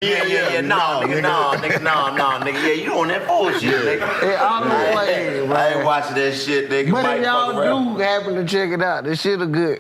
Nah, nigga. Yeah, you on that bullshit, nigga. I ain't watching that shit, nigga. But if y'all do happen to check it out, the shit a good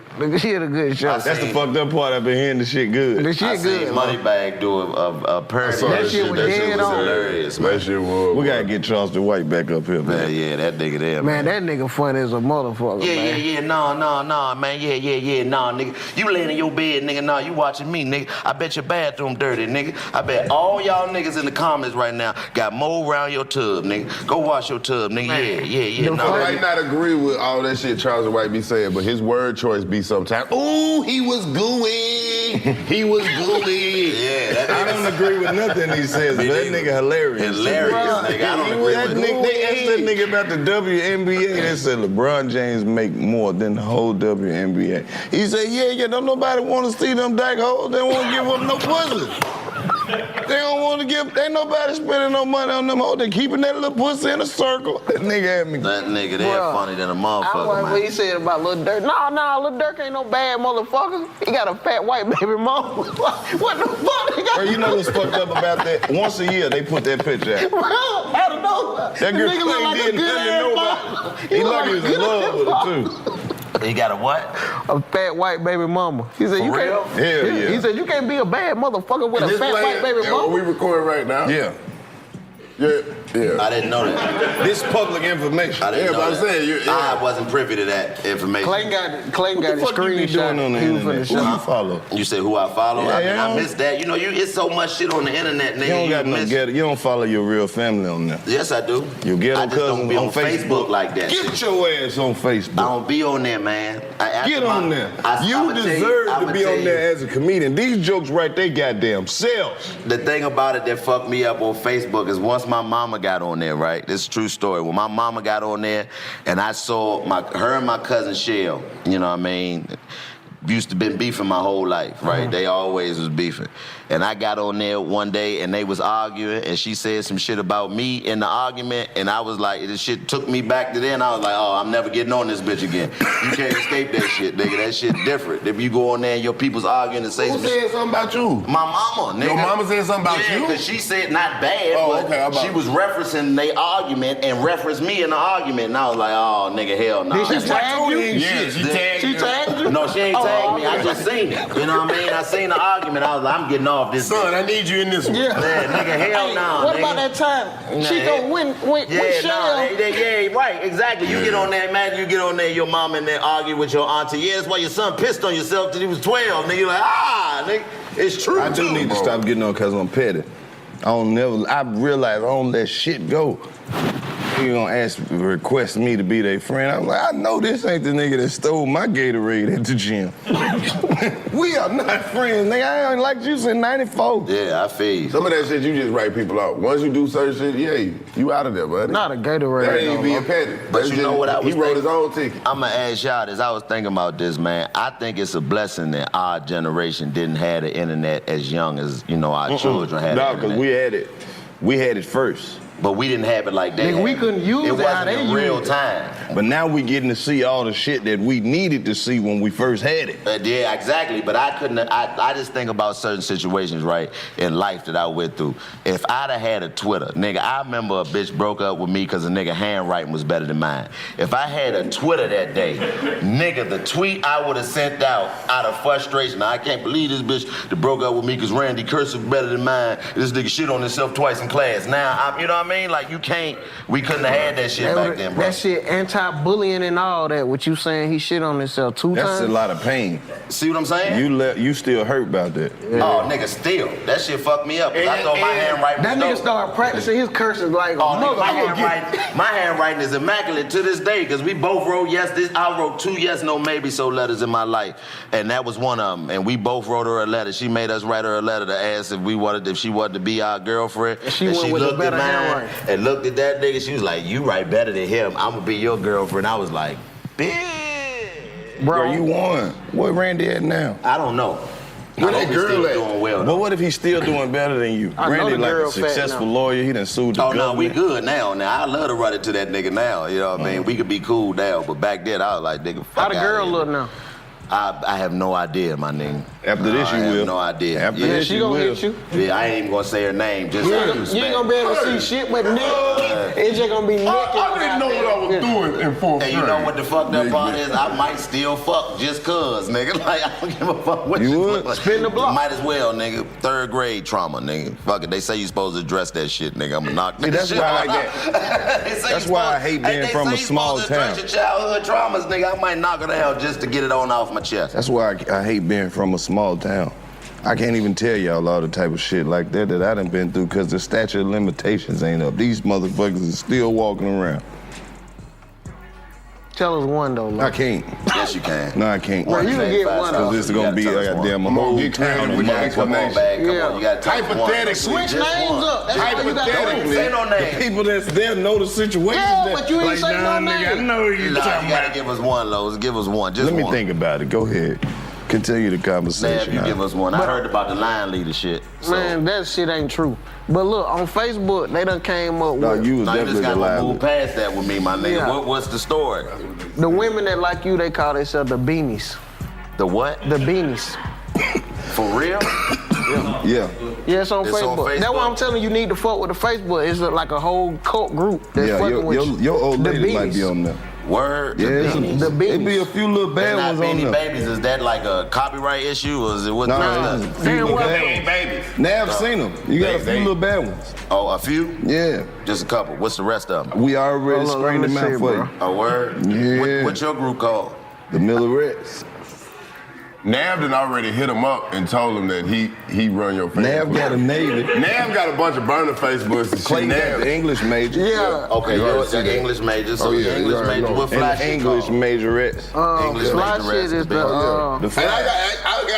show. That's the fucked up part. I've been hearing the shit good. The shit good. Moneybag do a parody. That shit was dead on. Hilarious, man. That shit was. We gotta get Charleston White back up here, man. Yeah, that nigga there, man. That nigga funny as a motherfucker, man. Nah, man. Nah, nigga. You laying in your bed, nigga. Nah, you watching me, nigga. I bet your bathroom dirty, nigga. I bet all y'all niggas in the comments right now got mold around your tub, nigga. Go wash your tub, nigga. Yeah. I might not agree with all that shit Charles White be saying, but his word choice be sometimes, ooh, he was gooey. He was gooey. Yeah, I don't agree with nothing he says, but that nigga hilarious. Hilarious, nigga. I don't agree with that. They asked that nigga about the WNBA. They said LeBron James make more than the whole WNBA. He said, yeah, don't nobody want to see them dyke hoes. They don't want to give up no pussy. They don't want to give, ain't nobody spending no money on them hoes. They keeping that little pussy in a circle. That nigga had me. That nigga there funny than a motherfucker, I like what he said about Lil Durk. Nah, Lil Durk ain't no bad motherfucker. He got a fat white baby mama. What the fuck? Bro, you know what's fucked up about that? Once a year, they put that picture out. Bro, I don't know. That girl ain't did nothing to nobody. He like he was in love with her, too. He got a what? A fat white baby mama. He said, you Hell yeah. He said, you can't be a bad motherfucker with a fat white baby mama. We recording right now? Yeah. Yeah. I didn't know that. This public information. I didn't know that. I wasn't privy to that information. Clayton got his screenshot. On the internet? Who you follow? You said who I follow? Yeah, I missed that. You know, it's so much shit on the internet, nigga. You don't follow your real family on there. Yes, I do. You get I on just don't cousins be on Facebook like that. Get your ass on Facebook. I don't be on there, man. Get on there. You deserve to be on there as a comedian. These jokes right there, goddamn selves. The thing about it that fucked me up on Facebook is once my mama got on there, right? This is a true story. When my mama got on there and I saw her and my cousin Shell, you know what I mean? Used to been beefing my whole life, right? They always was beefing. And I got on there one day and they was arguing and she said some shit about me in the argument and I was like, this shit took me back to then. I was like, oh, I'm never getting on this bitch again. You can't escape that shit, nigga. That shit different. If you go on there and your people's arguing and say Who said something about you? My mama, nigga. Your mama said something about you? Yeah, because she said not bad, but she was referencing their argument and referenced me in the argument. And I was like, oh, nigga, hell no. Did she tag you? Yeah, she tagged you. No, she ain't tagged me. I just seen it. You know what I mean? I seen the argument. I was like, I'm getting off this. Son, I need you in this one. Yeah, nigga, hell no. What about that time? She gonna win Shell. Yeah, right, exactly. You get on there, imagine you get on there, your mom and then argue with your auntie. Yeah, that's why your son pissed on yourself till he was 12. Nigga, you're like, nigga, it's true. I do need to stop getting on because I'm petty. I realize I don't let shit go. You gonna request me to be their friend. I'm like, I know this ain't the nigga that stole my Gatorade at the gym. We are not friends, nigga. I ain't like you since '94. Yeah, I feel you. Some of that shit you just write people out. Once you do certain shit, you out of there, buddy. Not a Gatorade. That ain't being petty. But you know what I was He wrote his own ticket. I'ma ask y'all this. I was thinking about this, man. I think it's a blessing that our generation didn't have the internet as young as, our children had the internet. No, because we had it. We had it first. But we didn't have it like that. Nigga, we couldn't use it how they in real used it. time. But now we getting to see all the shit that we needed to see when we first had it. Yeah, exactly. But I couldn't. I just think about certain situations, right, in life that I went through. If I'd have had a Twitter, nigga, I remember a bitch broke up with me because a nigga handwriting was better than mine. If I had a Twitter that day, nigga, the tweet I would have sent out of frustration. I can't believe this bitch that broke up with me because Randy cursive better than mine. This nigga shit on himself twice in class. Now, you know what I mean? Like, we couldn't have had that shit back then, bro. That shit anti-bullying and all that, what you saying he shit on himself 2 times? That's a lot of pain. See what I'm saying? You still hurt about that. Yeah. Oh, nigga, still. That shit fucked me up. I thought my handwriting was That nigga started practicing his cursive like my handwriting is immaculate to this day, because we both wrote I wrote 2 yes, no, maybe so letters in my life. And that was one of them. And we both wrote her a letter. She made us write her a letter to ask if she wanted to be our girlfriend. And she went with a better handwriting. And looked at that nigga, she was like, you write better than him. I'm gonna be your girlfriend. I was like, bitch. Bro, you won. What Randy at now? I don't know. Where that girl at? Doing well. But what if he's still doing better than you? Randy like a successful lawyer. He done sued the government. Oh, no, we good now. I love to run it to that nigga now. You know what I mean? We could be cool now. But back then, I was like, nigga, fuck. How the girl look now? I have no idea, my nigga. After this, you I will. have no idea. After Yeah, this, she you gonna will. hit you. Yeah, I ain't even gonna say her name. Just You out of ain't respect. gonna be able to see shit but Nick. It's just gonna be Nick. I didn't know what I was doing in fourth grade. And you know what the fucked up part is? I might still fuck just cuz, nigga. Like, I don't give a fuck what You you would? look like. Spin the block. Might as well, nigga. 3rd grade trauma, nigga. Fuck it. They say you supposed to address that shit, nigga. I'm gonna knock that that's shit why I out. like They say That's you why I supposed- hate Hey, being they from say a you small supposed to address town. your childhood traumas, nigga. I might knock it out just to get it on off my chest. That's why I hate being from a small town. I can't even tell y'all all the type of shit like that I done been through because the statute of limitations ain't up. These motherfuckers is still walking around. Tell us one though, I like. can't. Yes, you can. No, I can't. Well, you can get one Because of this is gonna be a goddamn a whole Get town creative of with your motherfuckers. Come on, bag. Come Yeah. on. You gotta tell us one. Hypothetically. Switch Just names one. up. That's all you gotta Don't do. say no The name. people that's there know the situation. Yeah, that, but you ain't like, say no nah, name. nigga, I know who you Nah, talking you gotta about. give us one, Lowe's. Give us one. Just Let me one. think about it. Go ahead. Continue the Nab, conversation. you now. give us one. I heard about the line leader shit. So. Man, that shit ain't true. But look, on Facebook, they done came up No, with you was No, you just definitely the gotta liar. move past that with me, my nigga. Yeah. What's the story? the women that like you, they call themselves the beanies. The what? The beanies. For real? Yeah. Yeah, it's on It's on Facebook. That's why I'm Facebook. telling you, need to fuck with the Facebook. It's like a whole cult group that's Yeah, fucking with you. your old The lady might be beanies. on there. Word? Yeah, The it's Beanies. The it be a beanies. few little They're bad not ones on Beanie there. Babies. Is that like a copyright issue or is it what? Nah, what's it's that? a few Damn little well. bad Babies. ones. Now I've seen them. You got a few They- little bad ones. Oh, a few? Yeah. Just a couple. What's the rest of them? We already Hold on, screened let them me out see, for bro. you. A word? Yeah. What's your group called? The Millerettes. Nav done already hit him up and told him that he run your Facebook. Nav got a Navy. Nav got a bunch of burner Facebooks and shit. Clay got Nav. the English major. Yeah. Okay, You already you're see the that. English major. So Oh, yeah, the you English already major, know. what And flash the you English called? majorettes. English Fly major shit rest is is the, The And flag.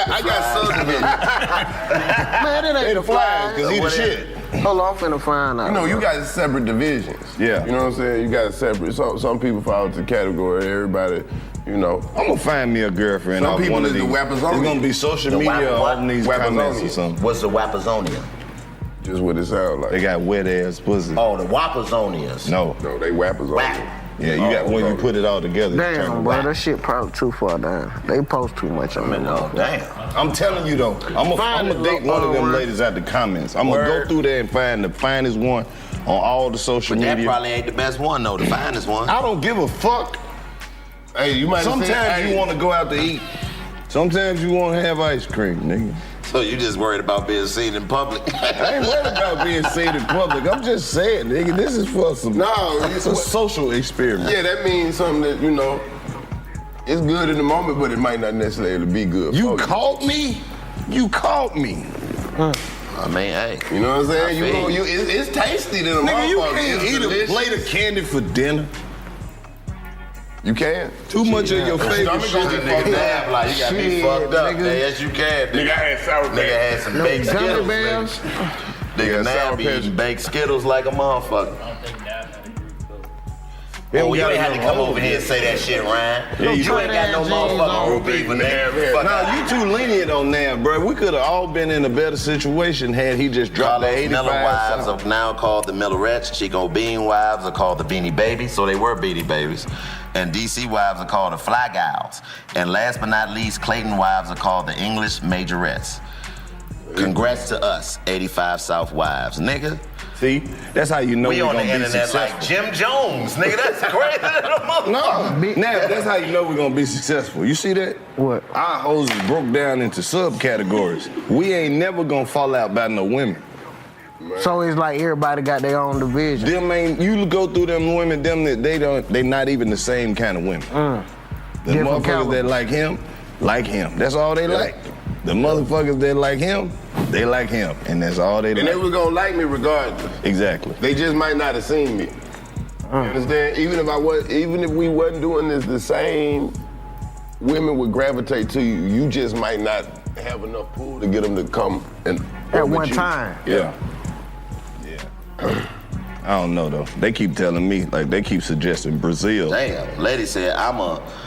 I got sons again. man, it They ain't the flags, because he the What shit. Hold on, I'm finna find out. You know, you bro. got separate divisions. Yeah. You know what I'm saying? You got separate. Some people fall into the category. Everybody, you know. I'm gonna find me a girlfriend. Some off people one of is the these. weapons It's only. gonna be social The media what? on these Weapons comments only. or something. What's the Wapazonia? Just what it sounds They like. got wet ass pussy. Oh, the Wapazonians. No. No, they weapons only. Wap. Yeah, you got when you put it all together. it's Damn, turning bro, back. that shit probably too far down. They post too much on Man, it. oh, damn. I'm telling you though, I'm Find gonna it, date one of them word. ladies out the comments. I'm gonna go Word. through there and find the finest one on all the social But that media. probably ain't the best one, though. The finest one. I don't give a fuck. Hey, you might have seen- Sometimes hey, you want to go out to eat. Sometimes you want to have ice cream, nigga. So you just worried about being seen in public? I ain't worried about being seen in public. I'm just saying, nigga, this is for some. No, it's a social experiment. Yeah, that means something that, you know, it's good in the moment, but it might not necessarily be good You for caught me. You caught me. I mean, hey. You know what I'm saying? I You feel know, you. it's tasty than a Nigga, you motherfucker. can't It's eat a delicious. plate of candy for dinner. You can. Too much of your Stomach favorite gonna shit. be Nigga, fucked up. damn, like you got me Shit, fucked up. nigga. Man, yes, you can. Nigga, I had Sour Patch. Nigga had some baked Gummy Skittles. bears. Nigga, Yeah, now Sour be Patch. eating baked Skittles like a motherfucker. Yeah, Oh, we you got ain't had to enough come hoes over here and say that shit, Ryan. Yeah, you you ain't got no put that jeans motherfucking on. group even, nigga. Fuck Nah, you too lenient on that, bro. We could have all been in a better situation had he just dropped the Carlos 85 Miller wives song. are now called the Millerettes. Chico Bean wives are called the Beanie Babies, so they were Beanie Babies. And DC wives are called the Fly Gals. And last but not least, Clayton wives are called the English Majorettes. Congrats to us, 85 South wives. Nigga, See, that's how you know we we're on the gonna be internet successful. like Jim Jones. Nigga, that's crazy. No, now that's how you know we're gonna be successful. You see that? What? Our hoes is broke down into subcategories. We ain't never gonna fall out by no women. So it's like everybody got their own division. Them ain't you go through them women, them that they not even the same kind of women. The Different motherfuckers caliber. that like him. That's all they like. The motherfuckers that like him, they like him, and that's all they And they like. was gonna like me regardless. Exactly. They just might not have seen me. You understand? Even if we wasn't doing this, the same women would gravitate to you. You just might not have enough pull to get them to come and At over one you. time. Yeah. I don't know though. They keep telling me, like they keep suggesting Brazil. Damn, lady said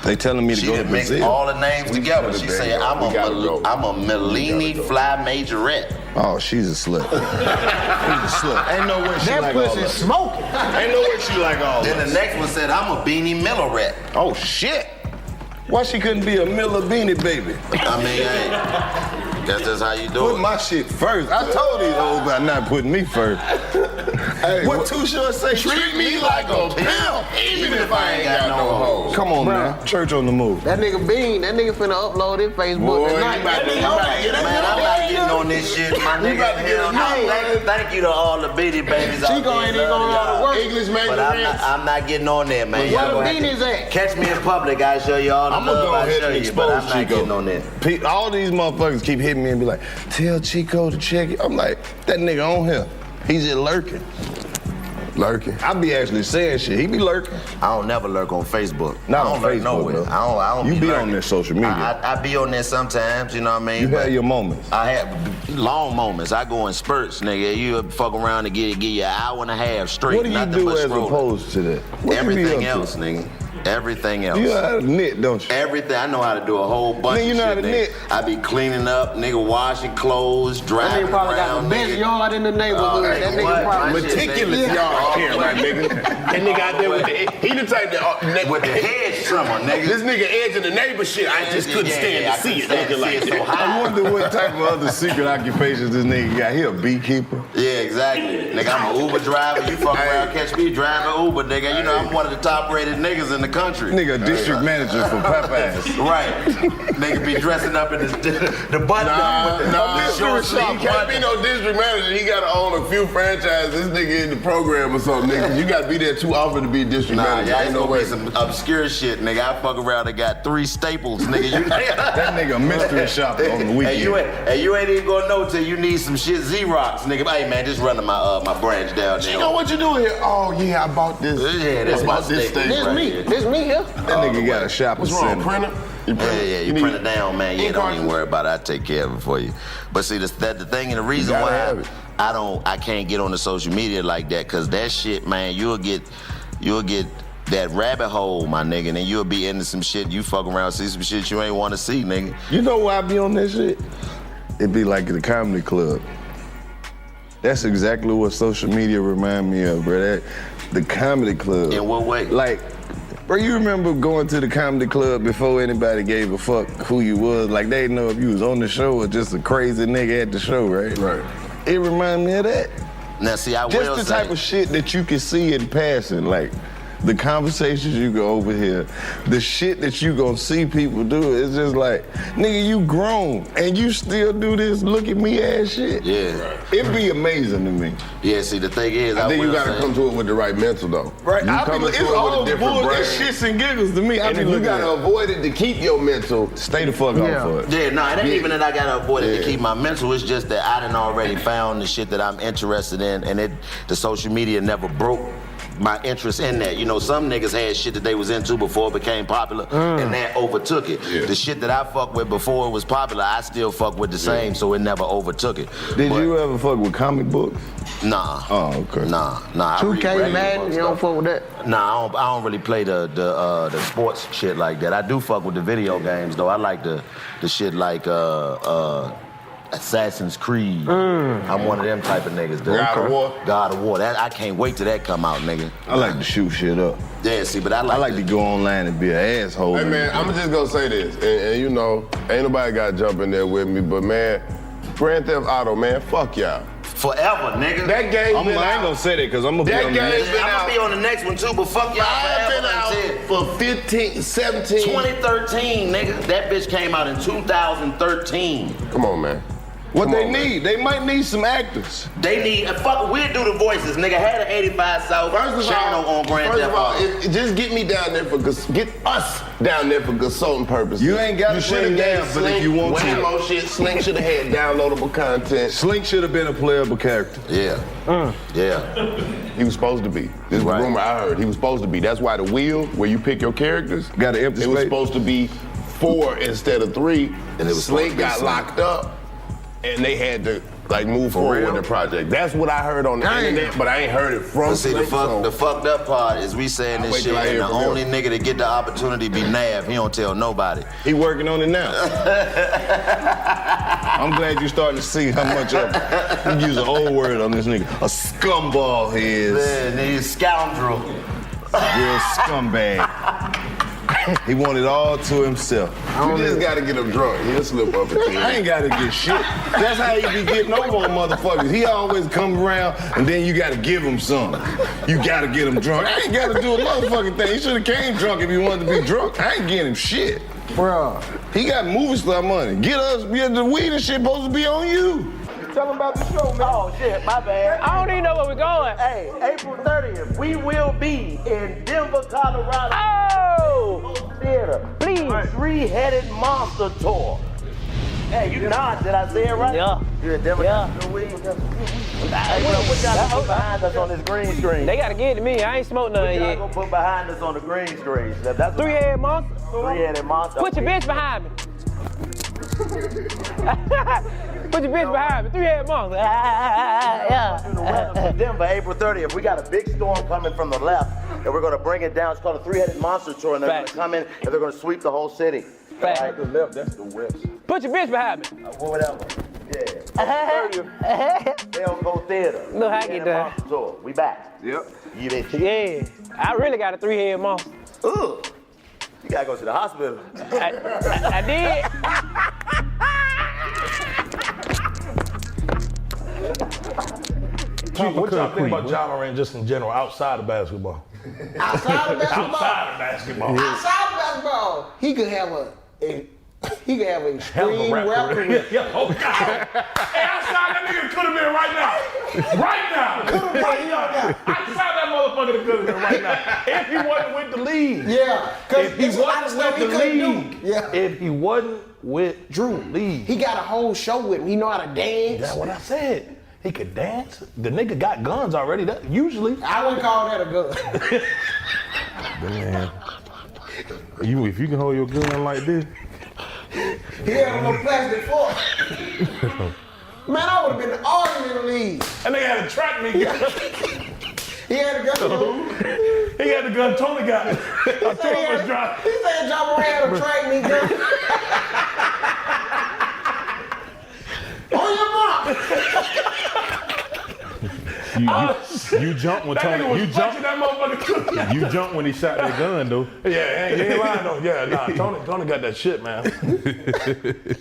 They telling me to she go to done mixed Brazil. all the names together. She said, I'm a Mellini Fly Majorette. Oh, she's a slut. She's a slut. Ain't no way she That like all pussy that. smoking. Ain't no way she like all Then that. the next one said, I'm a Beanie Millerette. Oh shit. Why she couldn't be a Miller Beanie Baby? I mean, hey, guess that's how you do Put it. my shit first. I told these hoes about not putting me first. Hey, What Too Short say? treat me like a pimp, even if I ain't got no hoes. Come on, Bruh. man. Church on the move. That nigga Bean, that nigga finna upload his Facebook Boy, tonight. you about to- Man, I'm not getting on this shit, my nigga. about to get Hell a no. new Thank you to all the Beanie Babies out Chico there. ain't even Love gonna know how to y'all. work. English But I'm not getting on there, man. Where Y'all the gonna have beanies to at? catch me in public. I show you all the I'm gonna love go I ahead show and you, but I'm expose not Chico. getting on there. All these motherfuckers keep hitting me and be like, tell Chico to check it. I'm like, that nigga on here. He's just lurking. Lurking. I be actually saying shit. He be lurking. I don't never lurk on Facebook. Not I don't on lurk Facebook, nowhere. bro. I don't You be on lurking. their social media. I be on there sometimes, you know what I mean? You But had your moments. I have long moments. I go in spurts, nigga. You fuck around and give you an hour and a half straight. What do you nothing do but as scrolling. opposed to that? What you be Everything up to? else, nigga. Everything else. You know how to knit, don't you? Everything. I know how to do a whole bunch Nigga, you of know how shit, to nigga. knit? I be cleaning up, nigga, washing clothes, That driving nigga probably got the around, best nigga. yard in the neighborhood. nigga, That nigga what? probably My shit, Meticulous nigga. yard care, my nigga. That nigga out there with the, he the type that, With the hedge trimmer, nigga. this nigga edging the neighbor shit, I just couldn't stand I to see it couldn't looking like stand to see it so that. I high. wonder what type of other secret occupations this nigga got. He a beekeeper. Yeah, exactly. Nigga, I'm an Uber driver. You fuck around, catch me driving Uber, nigga. You know I'm one of the top rated niggas in the country. Nigga, a district manager for Popeyes. Right. Nigga be dressing up in the button up with the short He sleeve can't be button. no district manager. He gotta own a few franchises. This nigga in the program or something, nigga. You gotta be there too often to be district Nah, manager. y'all Ain't ain't no gonna way. be some obscure shit, nigga. I fuck around and got 3 staples, nigga. You That nigga a mystery shopper on the weekend. and you ain't even gonna know till you need some shit Xerox, nigga. Hey man, just running my branch down there. You know what you doing here? Oh yeah, I bought this. Yeah, that's I my bought this staple. thing. This right me. here. This me here. That nigga got a shopping What's wrong, center. printer? Yeah, you need- print it down, man. Yeah, ink don't even cartridge? worry about it. I take care of it for you. But see, the thing and the reason gotta why have it. I can't get on the social media like that, cause that shit, man, you'll get that rabbit hole, my nigga, and then you'll be into some shit. You fuck around, see some shit you ain't want to see, nigga. You know why I be on that shit? It be like the comedy club. That's exactly what social media remind me of, bro. The comedy club. In what way? Like, bro, you remember going to the comedy club before anybody gave a fuck who you was? Like, they didn't know if you was on the show or just a crazy nigga at the show, right? Right. It remind me of that. Now, see, I Just will the say, type of shit that you can see in passing, like the conversations you go over here, the shit that you gonna see people do. It's just like, nigga, you grown and you still do this look at me ass shit. Yeah. It be amazing to me. Yeah, see, the thing is, I think you will gotta say- come to it with the right mental though. Right? You come It's into it all with a different bullshit, brain. shits and giggles to me. I And be if you looking gotta at avoid it to keep your mental, stay the fuck Yeah. off for it. Yeah, no, it ain't Yeah. even that I gotta avoid it to Yeah. keep my mental. It's just that I done already found the shit that I'm interested in, and the social media never broke my interest in that. You know, some niggas had shit that they was into before it became popular, and that overtook it. Yeah. The shit that I fucked with before it was popular, I still fuck with the same, so it never overtook it. Did But, you ever fuck with comic books? Nah. Oh, okay. Nah. I read 2K, regular Madden, you don't stuff. fuck with that. Nah, I don't really play the sports shit like that. I do fuck with the video games though. I like the shit like Assassin's Creed. I'm one of them type of niggas. Though. God of War? God of War. That I can't wait till that come out, nigga. I like to shoot shit up. Yeah, see, but I I like the- to go online and be an asshole. hey man, I'm just gonna say this, and you know, ain't nobody gotta jump in there with me, but man, Grand Theft Auto, man, fuck y'all. forever, nigga. That game I ain't gonna say that because I'm gonna be That on the game- next. been I'm out. gonna be on the next one too, but fuck y'all I've forever. been out Until for 15, 17. 2013, nigga. That bitch came out in 2013. Come on, man. What Come they on, man. need, they might need some actors. They need, fuck, we'll do the voices, nigga. Had an 85 South channel on Grand first Theft of all, Auto. just get me down there get us down there for consulting purposes. You ain't gotta shoulda bring gave down, but if you want to. way more shit. Slink should have had downloadable content. Slink should have been a playable character. Yeah. Yeah. He was supposed to be. This is Right. the rumor I heard. He was supposed to be. That's why the wheel, where you pick your characters, Got an empty it was space. supposed to be 4 instead of 3. And it was supposed to Slink be got Slink. locked up, and they had to like move forward real? with the project. That's what I heard on the Damn. internet, but I ain't heard it from But see, Slink. so- the fucked up part is we saying I'll this wait shit, till I and hear the from him. only nigga that get the opportunity be Nav. He don't tell nobody. He working on it now. I'm glad you're starting to see how much of you use an old word on this nigga. A scumball he is. Man, he's scoundrel. Real scumbag. He wanted all to himself. You just gotta get him drunk. He'll slip up and I ain't gotta get shit. That's how he be getting over on motherfuckers. He always come around and then you gotta give him something. You gotta get him drunk. I ain't gotta do a motherfucking thing. He should've came drunk if he wanted to be drunk. I ain't getting him shit. Bro. He got movie star money. Get the weed and shit supposed to be on you. Tell him about the show, man. Oh, shit, my bad. I don't even know where we're going. Hey, April 30th, we will be in Denver, Colorado. Oh! Theater. Please. Three-headed monster tour. Hey, you nod. Did I say it right? Yeah. You're in Denver. Yeah. Hey, bro, what y'all gonna put behind us on this green screen? They gotta give it to me. I ain't smoked none What y'all yet. gonna put behind us on the green screen? That's Three-headed monster. Three-headed monster. Put your bitch behind me. Put your bitch behind me. Three-headed monster. Yeah. The weather for Denver, April 30th. We got a big storm coming from the left, and we're gonna bring it down. It's called a three-headed monster tour, and they're Fact. gonna come in and they're gonna sweep the whole city. Fact. All right, the left, that's the west. Put your bitch behind me. Whatever. Yeah. 30th, they'll go theater. Look how I get done. Monster tour. We back. Yep. You bitch. Yeah. I really got a three-headed monster. Ugh. You gotta go to the hospital. I did. What y'all think about Ja Morant just in general, outside of basketball? Outside of basketball. Outside of basketball. Outside of basketball, he could have an extreme rap career. Yeah, oh God. Hey, outside that nigga could have been right now. Right now. Right now. Outside that motherfucker could have been right now. If he wasn't with the league. Yeah, because If he wasn't with the league. Yeah. If he wasn't with Drew League. He got a whole show with him. He know how to dance. That's what I said. He could dance. The nigga got guns already. That usually. I wouldn't call that a gun. Man, if you can hold your gun like this. He had a little plastic fork. Man, I would have been arguing in the league. That nigga had a track me. He had a gun. He had the gun Tony got. He said Ja Morant had a track me gun. On your mark. You jumped when Tony. You jumped when he shot that gun, though. Yeah, you ain't lying though. Yeah, nah, Tony got that shit, man.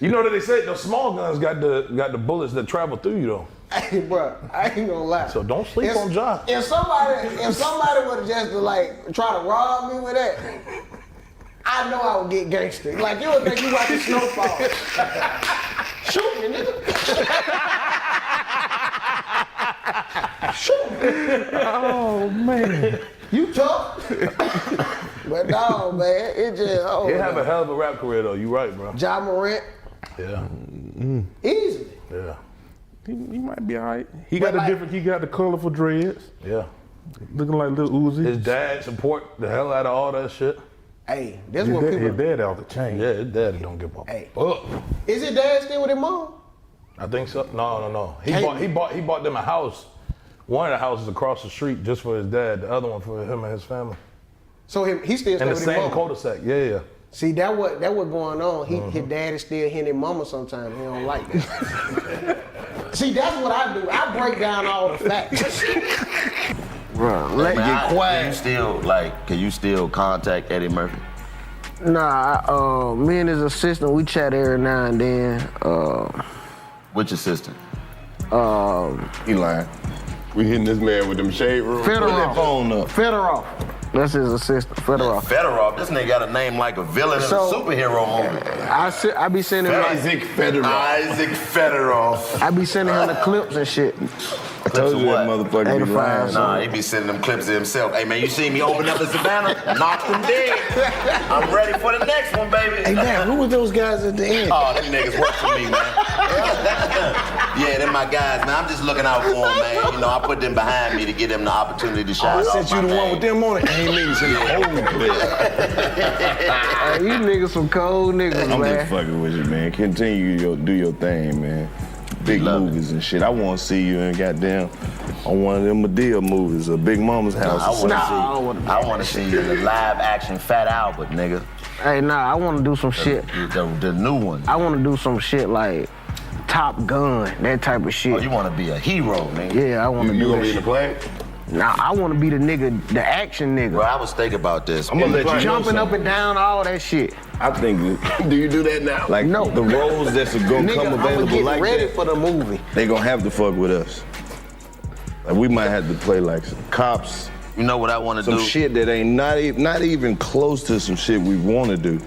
You know that they say those small guns got the bullets that travel through you though. Hey, bro, I ain't gonna lie. So don't sleep on Ja. If somebody would have just try to rob me with that, I know I would get gangster. Like you would think you watching Snowfall. Shoot me, nigga. Shoot me. Oh man. You tough. But no, man, it just He have a hell of a rap career though. You right, bro. Ja Morant, Yeah. easily. Yeah. He might be all right. He got he got the colorful dreads. Yeah. Looking like Lil Uzi. His dad support the hell out of all that shit. Hey, that's His what people. dad out the chain. Yeah, his daddy don't give a Hey. fuck. Is his dad still with his mom? I think so. No. He Can't bought them a house. One of the houses across the street just for his dad. The other one for him and his family. So he still In the with his same mom. cul-de-sac. Yeah. See, that what going on. His dad is still hitting his mama sometimes. He don't like that. See, that's what I do. I break down all the facts. Bro, Let get quiet. Can you still contact Eddie Murphy? Nah, me and his assistant, we chat every now and then. Which assistant? He lying. We hitting this man with them shade rooms. Put that phone up. Fedorov. That's his assistant, Fedorov. Fedorov. This nigga got a name like a villain in a superhero movie. I be sending him Isaac Fedorov. Isaac Fedorov. I be sending him the clips and shit. I told you that motherfucker be 85. lying. Nah, he be sending them clips to himself. Hey man, you see me open up in Savannah? Knocked him dead. I'm ready for the next one, baby. Hey man, who were those guys at the end? Oh, them niggas work for me, man. Yeah, them my guys, man. I'm just looking out for them, man. You know, I put them behind me to give them the opportunity to shine. I sent you the one with them on it. Ain't niggas in the whole clip. Hey, you niggas some cold niggas, I'm man. just fucking with you, man. Continue do your thing, man. Big movies and shit. I want to see you in goddamn on one of them Madea movies or Big Mama's House. I want to see you in the live action Fat Albert, nigga. Hey, nah, I want to do some shit. The new one. I want to do some shit like Top Gun, that type of shit. Oh, you want to be a hero, nigga. Yeah, I want to do You that gonna be in the shit. plane? Nah, I want to be the nigga, the action nigga. Bro, I was thinking about this. I'm gonna let you know Jumping up something. and down, all that shit. I think Do you do that now? like No. the roles that's gonna Nigga, come I'ma available get like ready that, for the movie. they gonna have to fuck with us. Like we might have to play like some cops, You know what I want to some do? shit that ain't not even close to some shit we want to do.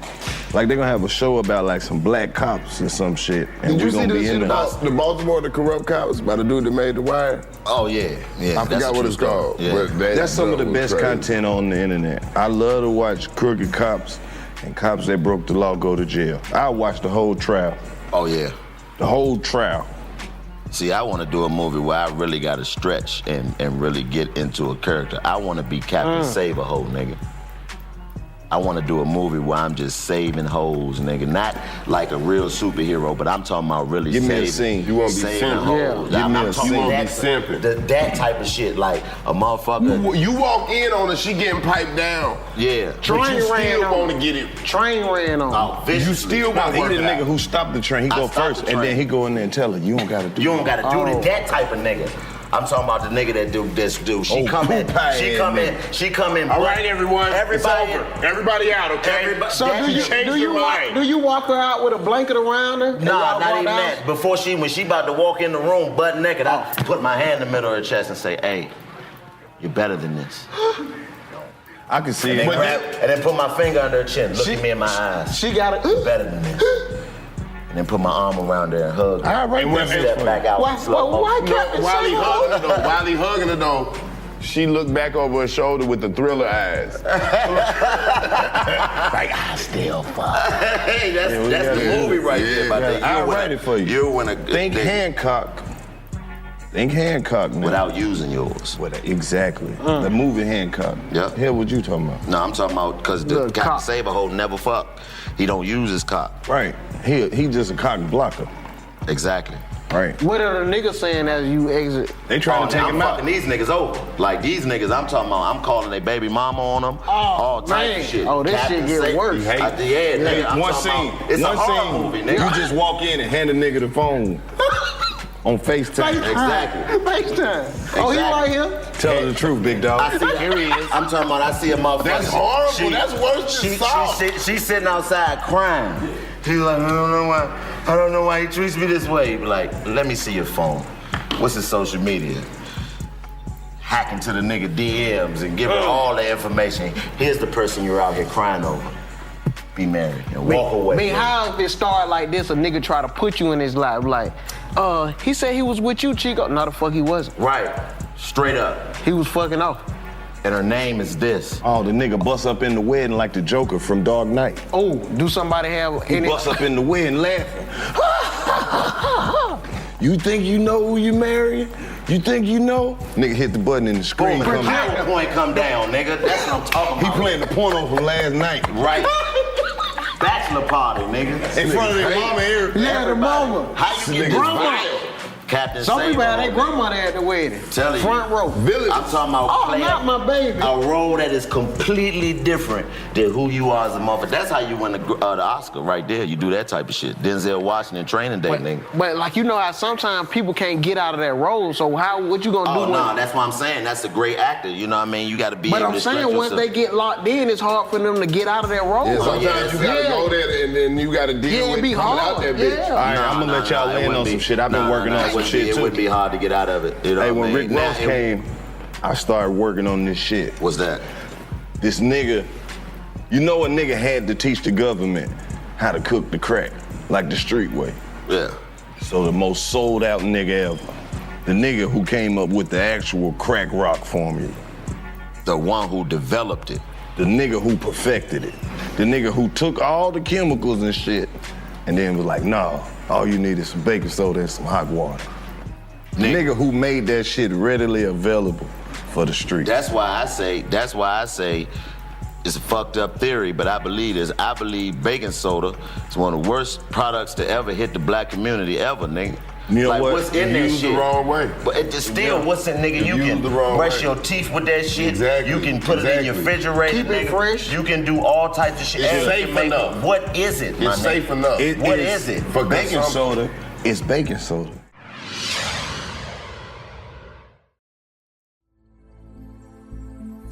Like they're gonna have a show about like some black cops or some shit, and Did you we're see gonna this be shit in about the Baltimore, the corrupt cops, by the dude that made The Wire? Oh yeah. I forgot what it's called. Yeah. But That's some of the was best crazy. content on the internet. I love to watch crooked cops and cops that broke the law go to jail. I watch the whole trial. Oh yeah. The whole trial. See, I want to do a movie where I really got to stretch and really get into a character. I want to be Captain Save-A-Hole, nigga. I want to do a movie where I'm just saving hoes, nigga. Not like a real superhero, but I'm talking about really Give me saving. a scene. You wanna be saving simping. hoes. Yeah. Give me I'm a talking scene. about You that, wanna be simping. that type of shit, like a motherfucker. You walk in on her, she getting piped down. Yeah. But Train you ran still on want to her. get it. Train ran on. Oh, viciously. You still Nah, want he to the work it nigga out. who stopped the train. He I go stopped first, the and then train. he go in there and tell her, you don't gotta do You don't gotta do Oh. that type of nigga. I'm talking about the nigga that do this do. She Oh, come in. poop-pie She ass come in. nigga. She come in. All right, everyone. Everybody. It's over. Everybody out, okay? Everybody. So that do you, shit- Change do, you your walk, mind. do you walk her out with a blanket around her? and Nah, y'all not walk even out? that. Before when she about to walk in the room butt naked, I put my hand in the middle of her chest and say, "Hey, you're better than this." I can see And it. then put my finger under her chin, look at me in my eyes. She got You're it. better than this. And then put my arm around her and hug her. All right, and then step back out. Why Captain While he Save-A-Hole? hugging her though, while he hugging her though, she looked back over her shoulder with the Thriller eyes. Like, I still fuck. Hey, that's the movie right there. My nigga. I'll You win write it for you. You win a Think Hancock. Think Hancock, man. without using yours. Exactly. The movie Hancock. Yeah. Hell, what you talking about? No, I'm talking about because the Look, Captain cock. Save-A-Hole never fuck. He don't use his cock. Right. He just a cock blocker. Exactly. Right. What are the niggas saying as you exit? They trying to take I'm him out. fucking these niggas over. Like these niggas, I'm talking about. I'm calling their baby mama on them. all type man. of shit. Oh, this shit get worse. Yeah, nigga. I'm One talking scene. about- It's one a horror scene. movie, You nigga. just walk in and hand a nigga the phone on FaceTime. Exactly. FaceTime. Oh, he Exactly. right here? Tell her the truth, big dog. I see. Here he is. I'm talking about. I see a motherfucker. That's horrible. That's worse than Saw. She's sitting outside crying. She's like, I don't know why he treats me this way. But like, let me see your phone. What's his social media? Hack into the nigga DMs and give her all the information. Here's the person you're out here crying over. Be married and walk away. I mean, how if it start like this, a nigga try to put you in his life, like, he said he was with you, Chico. No, the fuck he wasn't. Right. Straight up. He was fucking off. And her name is this. Oh, the nigga bust up in the wedding like the Joker from Dark Knight. Oh, do somebody have He any? bust up in the wedding laughing. You think you know who you marrying? You think you know? Nigga hit the button and the screen Boom, come out. point come down, nigga. That's what I'm talking He about. playing the porno from last night. Right. Bachelor party, nigga. In front of their mama here. Yeah, the mama. How you get this Grandma. viral? Captain Some people had their Save-A-Hole. grandmother at the wedding. Telling you. Front row. I'm talking about Oh, playing not my baby. a role that is completely different than who you are as a motherfucker. That's how you win the Oscar right there. You do that type of shit. Denzel Washington Training Day, nigga. But like you know how sometimes people can't get out of that role. So what you gonna Oh do? no, that's what I'm saying. That's a great actor. You know what I mean? You got to be. But able I'm to stretch saying once yourself. they get locked in, it's hard for them to get out of that role. Yeah, sometimes you gotta Yeah. go there and then you gotta deal Yeah, it with be coming out hard. that bitch. Yeah. All right, I'm gonna let y'all it land wouldn't on be- some shit. I've been working on it some wouldn't shit be- It too. wouldn't be hard to get out of it. You know Hey, what when I mean? Rick Ross Now, came, I started working on this shit. What's that? This nigga, you know a nigga had to teach the government how to cook the crack, like the street way. Yeah. So the most sold out nigga ever. The nigga who came up with the actual crack rock formula. The one who developed it. The nigga who perfected it. The nigga who took all the chemicals and shit and then was like, nah, all you need is some baking soda and some hot water. The nigga who made that shit readily available for the street. That's why I say it's a fucked up theory, but I believe this. I believe baking soda is one of the worst products to ever hit the black community ever, nigga. You know like what? what's in You that used shit? the wrong way. But it just still, what's in, nigga? You used can the wrong brush way. your teeth with that shit. Exactly. You can put it in your Exactly. refrigerator. Keep it nigga. fresh. You can do all types of shit. It's And you safe can make enough. What is it, my It's safe nigga? enough. What is it? For baking consumption. soda is baking soda.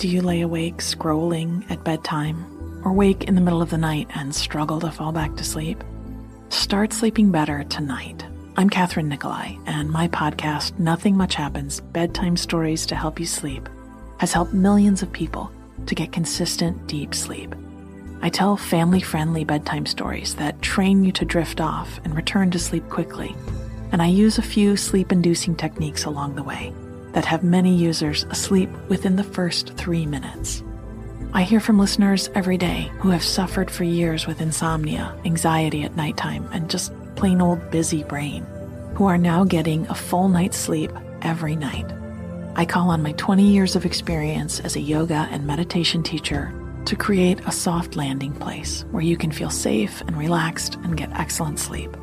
Do you lay awake scrolling at bedtime, or wake in the middle of the night and struggle to fall back to sleep? Start sleeping better tonight. I'm Catherine Nicolai, and my podcast, Nothing Much Happens, Bedtime Stories to Help You Sleep, has helped millions of people to get consistent, deep sleep. I tell family-friendly bedtime stories that train you to drift off and return to sleep quickly, and I use a few sleep-inducing techniques along the way that have many users asleep within the first 3 minutes. I hear from listeners every day who have suffered for years with insomnia, anxiety at nighttime, and just plain old busy brain, who are now getting a full night's sleep every night. I call on my 20 years of experience as a yoga and meditation teacher to create a soft landing place where you can feel safe and relaxed and get excellent sleep.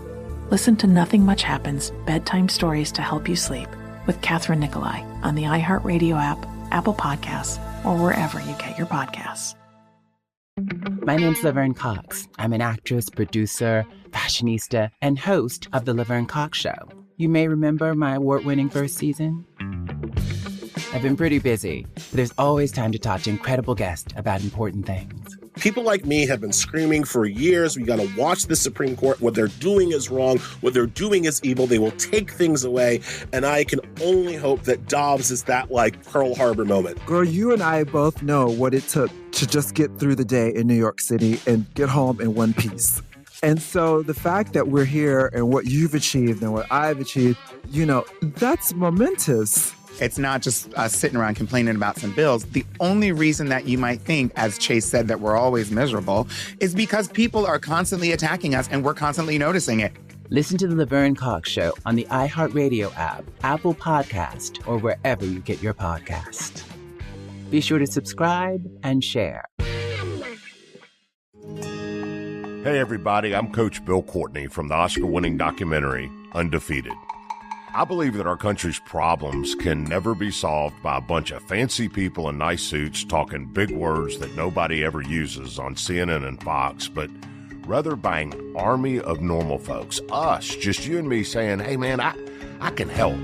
Listen to Nothing Much Happens, Bedtime Stories to Help You Sleep with Catherine Nicolai on the iHeartRadio app, Apple Podcasts, or wherever you get your podcasts. My name's Laverne Cox. I'm an actress, producer, fashionista, and host of The Laverne Cox Show. You may remember my award-winning first season. I've been pretty busy, but there's always time to talk to incredible guests about important things. People like me have been screaming for years, we gotta watch the Supreme Court. What they're doing is wrong. What they're doing is evil. They will take things away. And I can only hope that Dobbs is that, like, Pearl Harbor moment. Girl, you and I both know what it took to just get through the day in New York City and get home in one piece. And so the fact that we're here and what you've achieved and what I've achieved, you know, that's momentous. It's not just us sitting around complaining about some bills. The only reason that you might think, as Chase said, that we're always miserable is because people are constantly attacking us and we're constantly noticing it. Listen to The Laverne Cox Show on the iHeartRadio app, Apple Podcast, or wherever you get your podcast. Be sure to subscribe and share. Hey everybody, I'm Coach Bill Courtney from the Oscar-winning documentary, Undefeated. I believe that our country's problems can never be solved by a bunch of fancy people in nice suits talking big words that nobody ever uses on CNN and Fox, but rather by an army of normal folks. Us, just you and me saying, hey man, I can help.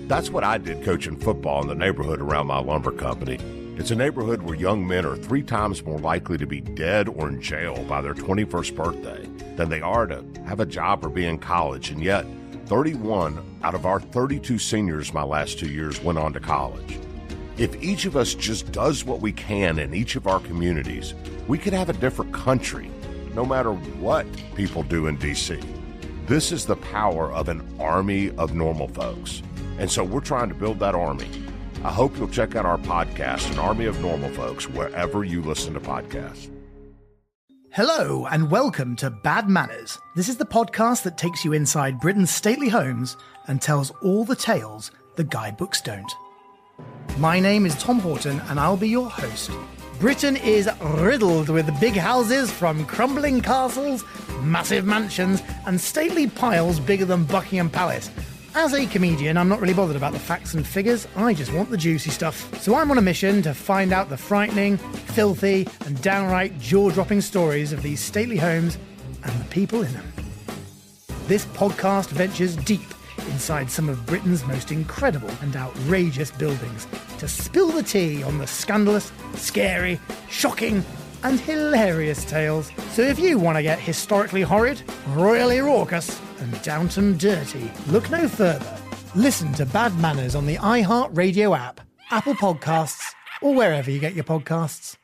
That's what I did coaching football in the neighborhood around my lumber company. It's a neighborhood where young men are 3 times more likely to be dead or in jail by their 21st birthday than they are to have a job or be in college, and yet 31 out of our 32 seniors my last 2 years went on to college. If each of us just does what we can in each of our communities, we could have a different country, no matter what people do in D.C. This is the power of an army of normal folks. And so we're trying to build that army. I hope you'll check out our podcast, An Army of Normal Folks, wherever you listen to podcasts. Hello and welcome to Bad Manners. This is the podcast that takes you inside Britain's stately homes and tells all the tales the guidebooks don't. My name is Tom Horton and I'll be your host. Britain is riddled with big houses, from crumbling castles, massive mansions, and stately piles bigger than Buckingham Palace. As a comedian, I'm not really bothered about the facts and figures, I just want the juicy stuff. So I'm on a mission to find out the frightening, filthy, and downright jaw-dropping stories of these stately homes and the people in them. This podcast ventures deep inside some of Britain's most incredible and outrageous buildings to spill the tea on the scandalous, scary, shocking, and hilarious tales. So if you want to get historically horrid, royally raucous, and downton dirty, look no further. Listen to Bad Manners on the iHeartRadio app, Apple Podcasts, or wherever you get your podcasts.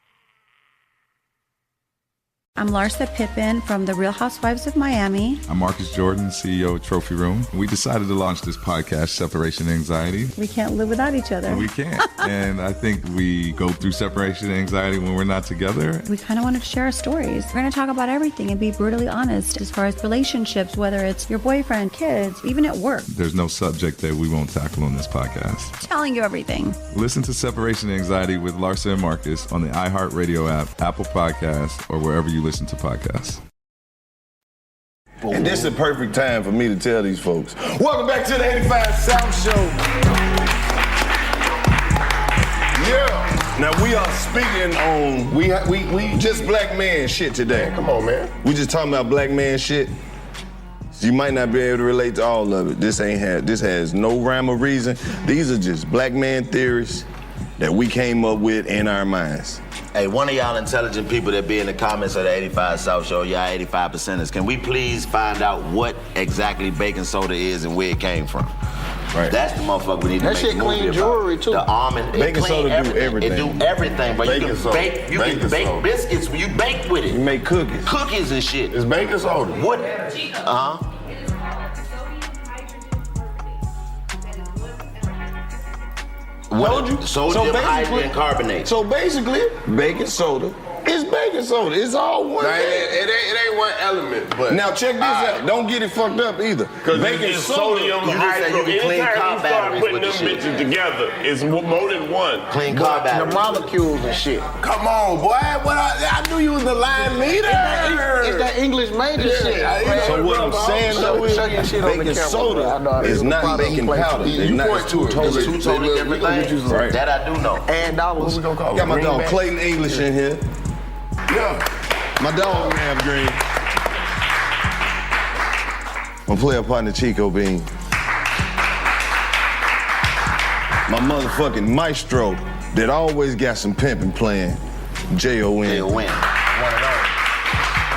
I'm Larsa Pippen from The Real Housewives of Miami. I'm Marcus Jordan, CEO of Trophy Room. We decided to launch this podcast, Separation Anxiety. We can't live without each other. We can't. And I think we go through separation anxiety when we're not together. We kind of want to share our stories. We're going to talk about everything and be brutally honest as far as relationships, whether it's your boyfriend, kids, even at work. There's no subject that we won't tackle on this podcast. Telling you everything. Listen to Separation Anxiety with Larsa and Marcus on the iHeartRadio app, Apple Podcasts, or wherever you listen to podcasts. And this is the perfect time for me to tell these folks. Welcome back to the 85 South Show. Yeah. Now we are speaking on we just black man shit today. Come on, man. We just talking about black man shit. So you might not be able to relate to all of it. This has no rhyme or reason. These are just black man theories. that we came up with in our minds. Hey, one of y'all intelligent people that be in the comments of the 85 South Show, y'all 85%ers, can we please find out what exactly baking soda is and where it came from? Right. That's the motherfucker we need to That make shit a movie clean about. jewelry, too. The almond, Baking soda do everything. It do everything, but Baking you can soda. bake, you Baking can bake soda. biscuits, you bake with it. You make cookies. Cookies and shit. It's baking soda. What? Uh-huh. What? Sodium hydrogen carbonate. So basically, baking soda is baking soda. It's all one Now, thing. it ain't one element, but Now check this out. Don't get it fucked up either. Because Baking it's soda. sodium You just said you hydro. can clean Anytime car you start batteries putting with them the shit. bitches together, it's more than one. Clean car The batteries. molecules and shit. come on, boy. I knew you was the line leader. It's that English major shit. So what I'm saying though is show your shit on the baking camera, soda bro. I know how to is do the not product baking placement. powder. It's You not point it's to two it. totally It's two totally Look, different we gonna get you things. some- Right. That I do know. And dollars. What we gonna call it? Got my dog Greenback? Clayton English in here. Yeah. My dog Nav Green. My player partner Chico Bean. My motherfucking maestro that always got some pimping playing. J.O.N. They'll win.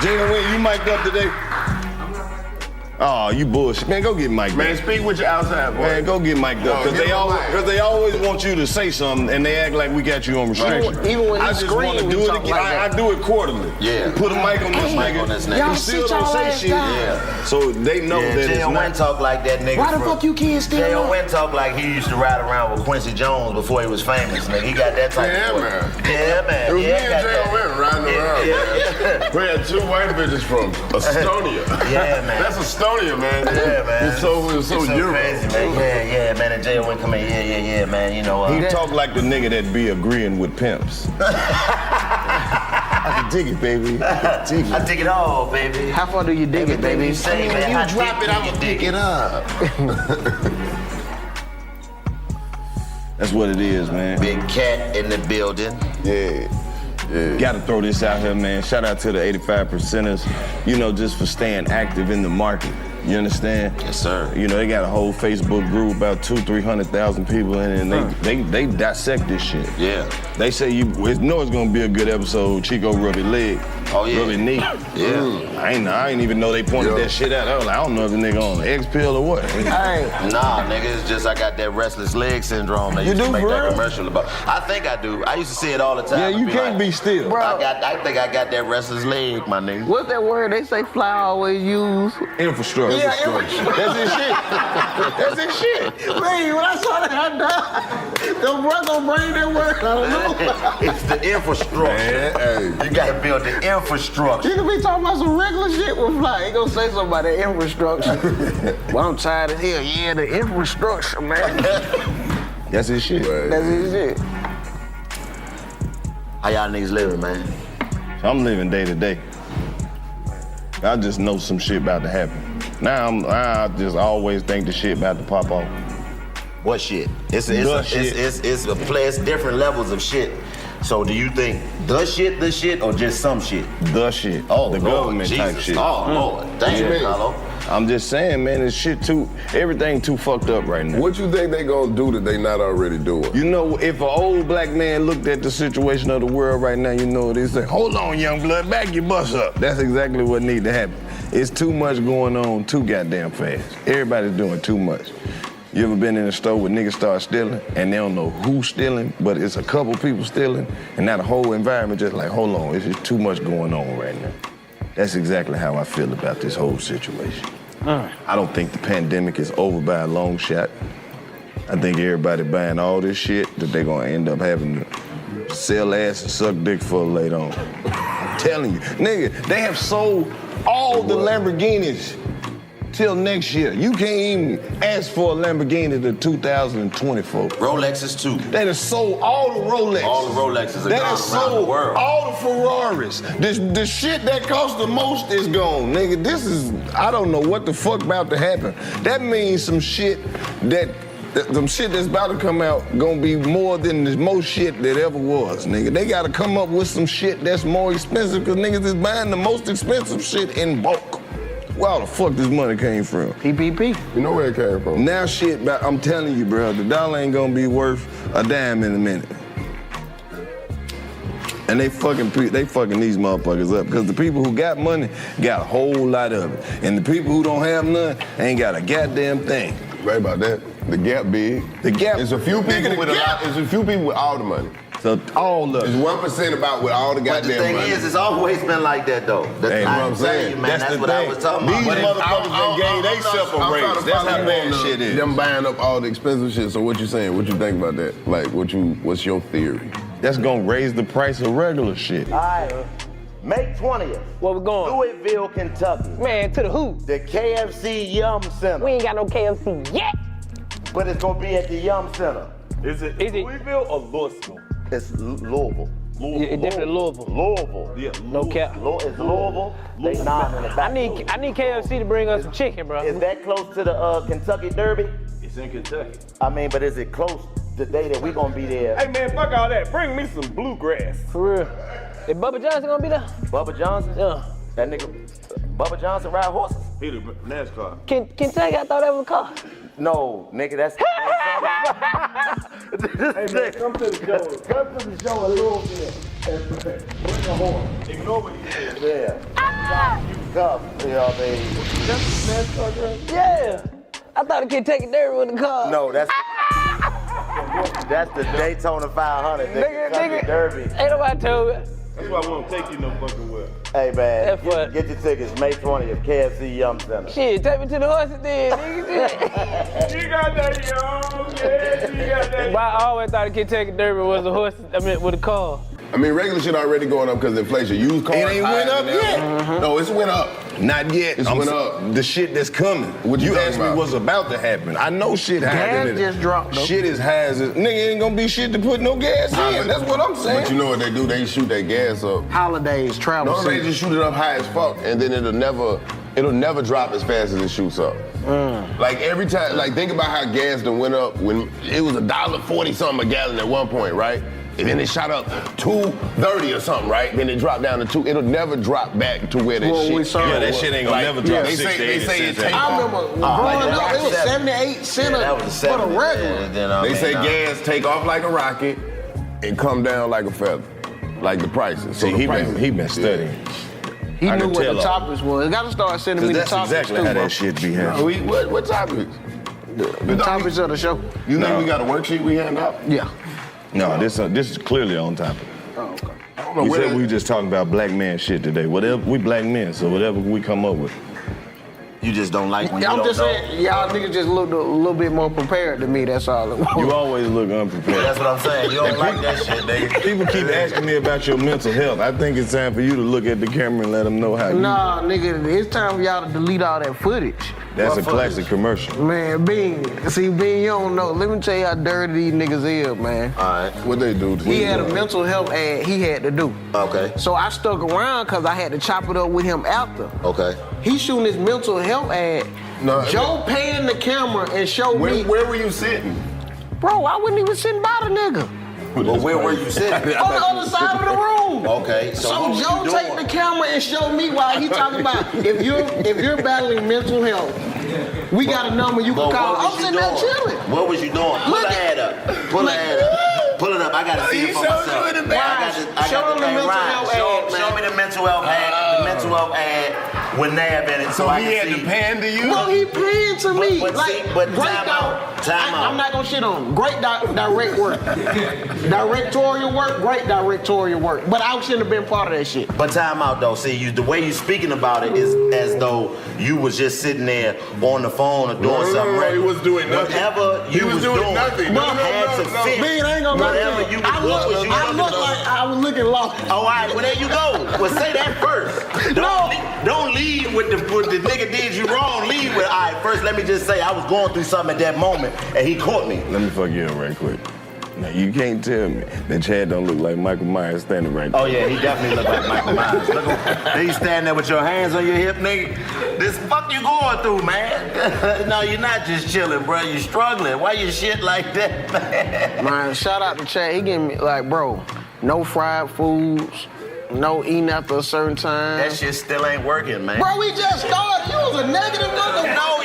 J.O.N., you mic'd up today? Oh, you bullshit. Man, go get mic'd Man, up. speak with your outside voice. Man, go get mic'd up. No, Because get they, him a mic. they always want you to say something and they act like we got you on restriction. Even when I he just want to scream, do he it talk again. like I that. do it quarterly. Yeah. Put a mic on this Mic nigga. on this nigga. Y'all He still sit y'all don't say ass shit. down. Yeah. So they know Yeah, that it's J.O.N. not. talk like that nigga. Why the fuck you kids still up? J.O.N. talk like he used to ride around with Quincy Jones before he was famous, nigga. He got that type Yeah, of man. Yeah, man. It was yeah, me and got that. J.O.N. riding around. Yeah. We had two white bitches from Estonia. Yeah, man. That's Estonia, man. Yeah, man. It's so Euro. crazy, man. Yeah, man. And J.O.N. come in. Yeah, man. You know. He talk like the nigga that be agreeing with pimps. I can dig it, baby. I can dig it. I dig it all, baby. How far do you dig it, baby? You say, man, When how you drop deep it, do I'm you gonna dig pick it up. That's what it is, man. Big cat in the building. Yeah. Gotta throw this out here, man. Shout out to the 85%ers, just for staying active in the market. You understand? Yes, sir. They got a whole Facebook group, about 200,000-300,000 people in it, and they dissect this shit. Yeah. They say it's gonna be a good episode. Chico rub his leg. Oh, yeah. Rub his knee. Yeah. I ain't even know they pointed that shit out. I was like, I don't know if the nigga on the X pill or what. Nah, nigga, it's just I got that restless leg syndrome. They You used to do, make for that real? commercial about. I think I do. I used to see it all the time. Yeah, you I'd can't be still. I think I got that restless leg, my nigga. What's that word they say Fly always use? Infrastructure. Yeah, infrastructure. That's his shit. That's his shit. Man, when I saw that, I died. Them brothers don't bring that word. I don't know. It's the infrastructure. You gotta build the infrastructure. You can be talking about some regular shit with Fly. He gonna say something about that infrastructure. Well, I'm tired of here. Yeah, the infrastructure, man. That's his shit. That's his shit. How y'all niggas living, man? I'm living day to day. I just know some shit about to happen. Now I just always think the shit about to pop off. What shit? It's different levels of shit. So do you think the shit, or just some shit? The shit. Oh, the Lord, government type Jesus. shit. Oh, Lord. Thank you, Carlo. I'm just saying, man, this shit everything too fucked up right now. What you think they gonna do that they not already doing? If an old black man looked at the situation of the world right now, they say, hold on, young blood, back your bus up. That's exactly what need to happen. It's too much going on too goddamn fast. Everybody's doing too much. You ever been in a store where niggas start stealing and they don't know who's stealing, but it's a couple people stealing, and now the whole environment just like, hold on, it's just too much going on right now. That's exactly how I feel about this whole situation. I don't think the pandemic is over by a long shot. I think everybody buying all this shit that they're gonna end up having to sell ass and suck dick for later on. I'm telling you, nigga, they have sold all the Lamborghinis till next year. You can't even ask for a Lamborghini to 2024. Rolexes too. They done sold all the Rolexes. All the Rolexes are They gone done around the world. all the Ferraris. The shit that costs the most is gone, nigga. I don't know what the fuck about to happen. That means some shit that's about to come out gonna be more than the most shit that ever was, nigga. They gotta come up with some shit that's more expensive, because niggas is buying the most expensive shit in bulk. Where the fuck this money came from? PPP. You know where it came from. Now shit, I'm telling you, bro, the dollar ain't gonna be worth a dime in a minute. And they fucking these motherfuckers up because the people who got money got a whole lot of it, and the people who don't have none ain't got a goddamn thing. Right about that. The gap big. The gap. There's a few people with a lot. There's a few people with all the money. So all of it. There's 1% about with all the goddamn money. But the thing is, it's always been like that though. Hey, I'm saying, you, man, that's what I was talking about. These motherfuckers that gave they self a raise. That's how bad shit is. Them buying up all the expensive shit. So what you saying? What you think about that? Like, what's your theory? That's gonna raise the price of regular shit. All right. May 20th. Where we going? Louisville, Kentucky. Man, to the who? The KFC Yum Center. We ain't got no KFC yet. But it's gonna be at the Yum Center. Is it Louisville or Louisville? It's Louisville. Yeah, it's definitely Louisville. Louisville. Yeah. No cap. It's Louisville. They 9 in the back. I need KFC to bring us some chicken, bro. Is that close to the Kentucky Derby? It's in Kentucky. I mean, but is it close the day that we gonna be there? Hey man, fuck all that. Bring me some bluegrass. For real. Is Bubba Johnson gonna be there? Bubba Johnson? Yeah. That nigga, Bubba Johnson ride horses? He the NASCAR. Kentucky, I thought that was a car. No, nigga, that's. Hey man, come to the show. Come to the show a little bit and bring a horn. Ignore what he said. Yeah. You tough, you know what I mean? That's the NASCAR girl? Yeah. I thought the Kentucky Derby was a car. No, that's the Daytona 500, Kentucky Derby. Ain't nobody told me. That's why I won't take you no fucking well. Hey man, That's what. get your tickets May 20th, KFC Yum Center. Shit, take me to the horses then, nigga. You got that, yo. Yeah, you got that. But I always thought the Kentucky Derby was a horse, with a car. I mean, regular shit already going up because of inflation. Used cars. It ain't went up yet. No, it's went up. Not yet. It's went up. The shit that's coming. What you asked me about? what's about to happen. I know shit higher than it. Gas just dropped, though. Shit is high as it. Nigga ain't gonna be shit to put no gas in. That's what I'm saying. But you know what they do? They shoot that gas up. Holidays, travel No, they just shoot it up high as fuck, and then it'll never drop as fast as it shoots up. Like every time, like think about how gas done went up when it was $1.40 something a gallon at one point, right? And then it shot up $2.30 or something, right? Then it dropped down to $2. It'll never drop back to where that shit. Yeah, that shit ain't gonna never drop. They say it takes. I remember growing up, it was 78 cents for the regular. They say gas take off like a rocket and come down like a feather, like the prices. So he been studying. He knew what the topics was. You gotta start sending me the topics exactly too, how bro. that shit be happening. What topics? The topics of the show. You think we got a worksheet we hand out? Yeah. No, this is clearly on topic. Oh, okay. I don't know We where said we just talking about black man shit today. Whatever, we black men, so whatever we come up with. You just don't like when you I'm don't just know. saying, y'all niggas just look a little bit more prepared than me, that's all. You always look unprepared. That's what I'm saying. You don't like that shit, nigga. People keep asking me about your mental health. I think it's time for you to look at the camera and let them know how you. Nah, nigga, it's time for y'all to delete all that footage. That's a classic commercial. Man, Bean, you don't know. Let me tell you how dirty these niggas is, man. All right. What they do? He had a mental health ad he had to do. Okay. So I stuck around because I had to chop it up with him after. Okay. He shooting his mental health ad. No, Joe pan the camera and show me. Where were you sitting? Bro, I wasn't even sitting by the nigga. Well, where were you sitting? On the other side of the room. Okay. So Joe take the camera and show me while he talking about if you're battling mental health, we got a number you can call. I'm sitting there chilling. What was you doing? Pull the head up. Pull the head up. Pull it up. I gotta see it for myself. Show him the mental health ad, Show me the mental health ad. The mental health ad with Nav in it, so I he can had see. to pan to you? Bro, he paying to me. But great time out. I'm not gonna shit on him. Great direct work. Directorial work, great directorial work. But I shouldn't have been part of that shit. But time out though. See, the way you speaking about it is as though you was just sitting there on the phone or doing something. No, he was doing nothing. Whatever you was doing, nothing. had to fit. Man, I ain't gonna whatever you I look like I was looking lost. Oh, all right, well there you go. Well, say that first. Don't lead with the nigga did you wrong. Lead with, all right, first let me just say I was going through something at that moment and he caught me. Let me fuck you up right quick. Now you can't tell me that Chad don't look like Michael Myers standing right there. Oh yeah, he definitely look like Michael Myers. Look at you standing there with your hands on your hip, nigga. This fuck you going through, man? No, you're not just chilling, bro. You struggling. Why you shit like that, man? Man, shout out to Chad. He gave me like, bro, no fried foods. No eating after a certain time. That shit still ain't working, man. Bro, we just started. You was a negative nigga. No,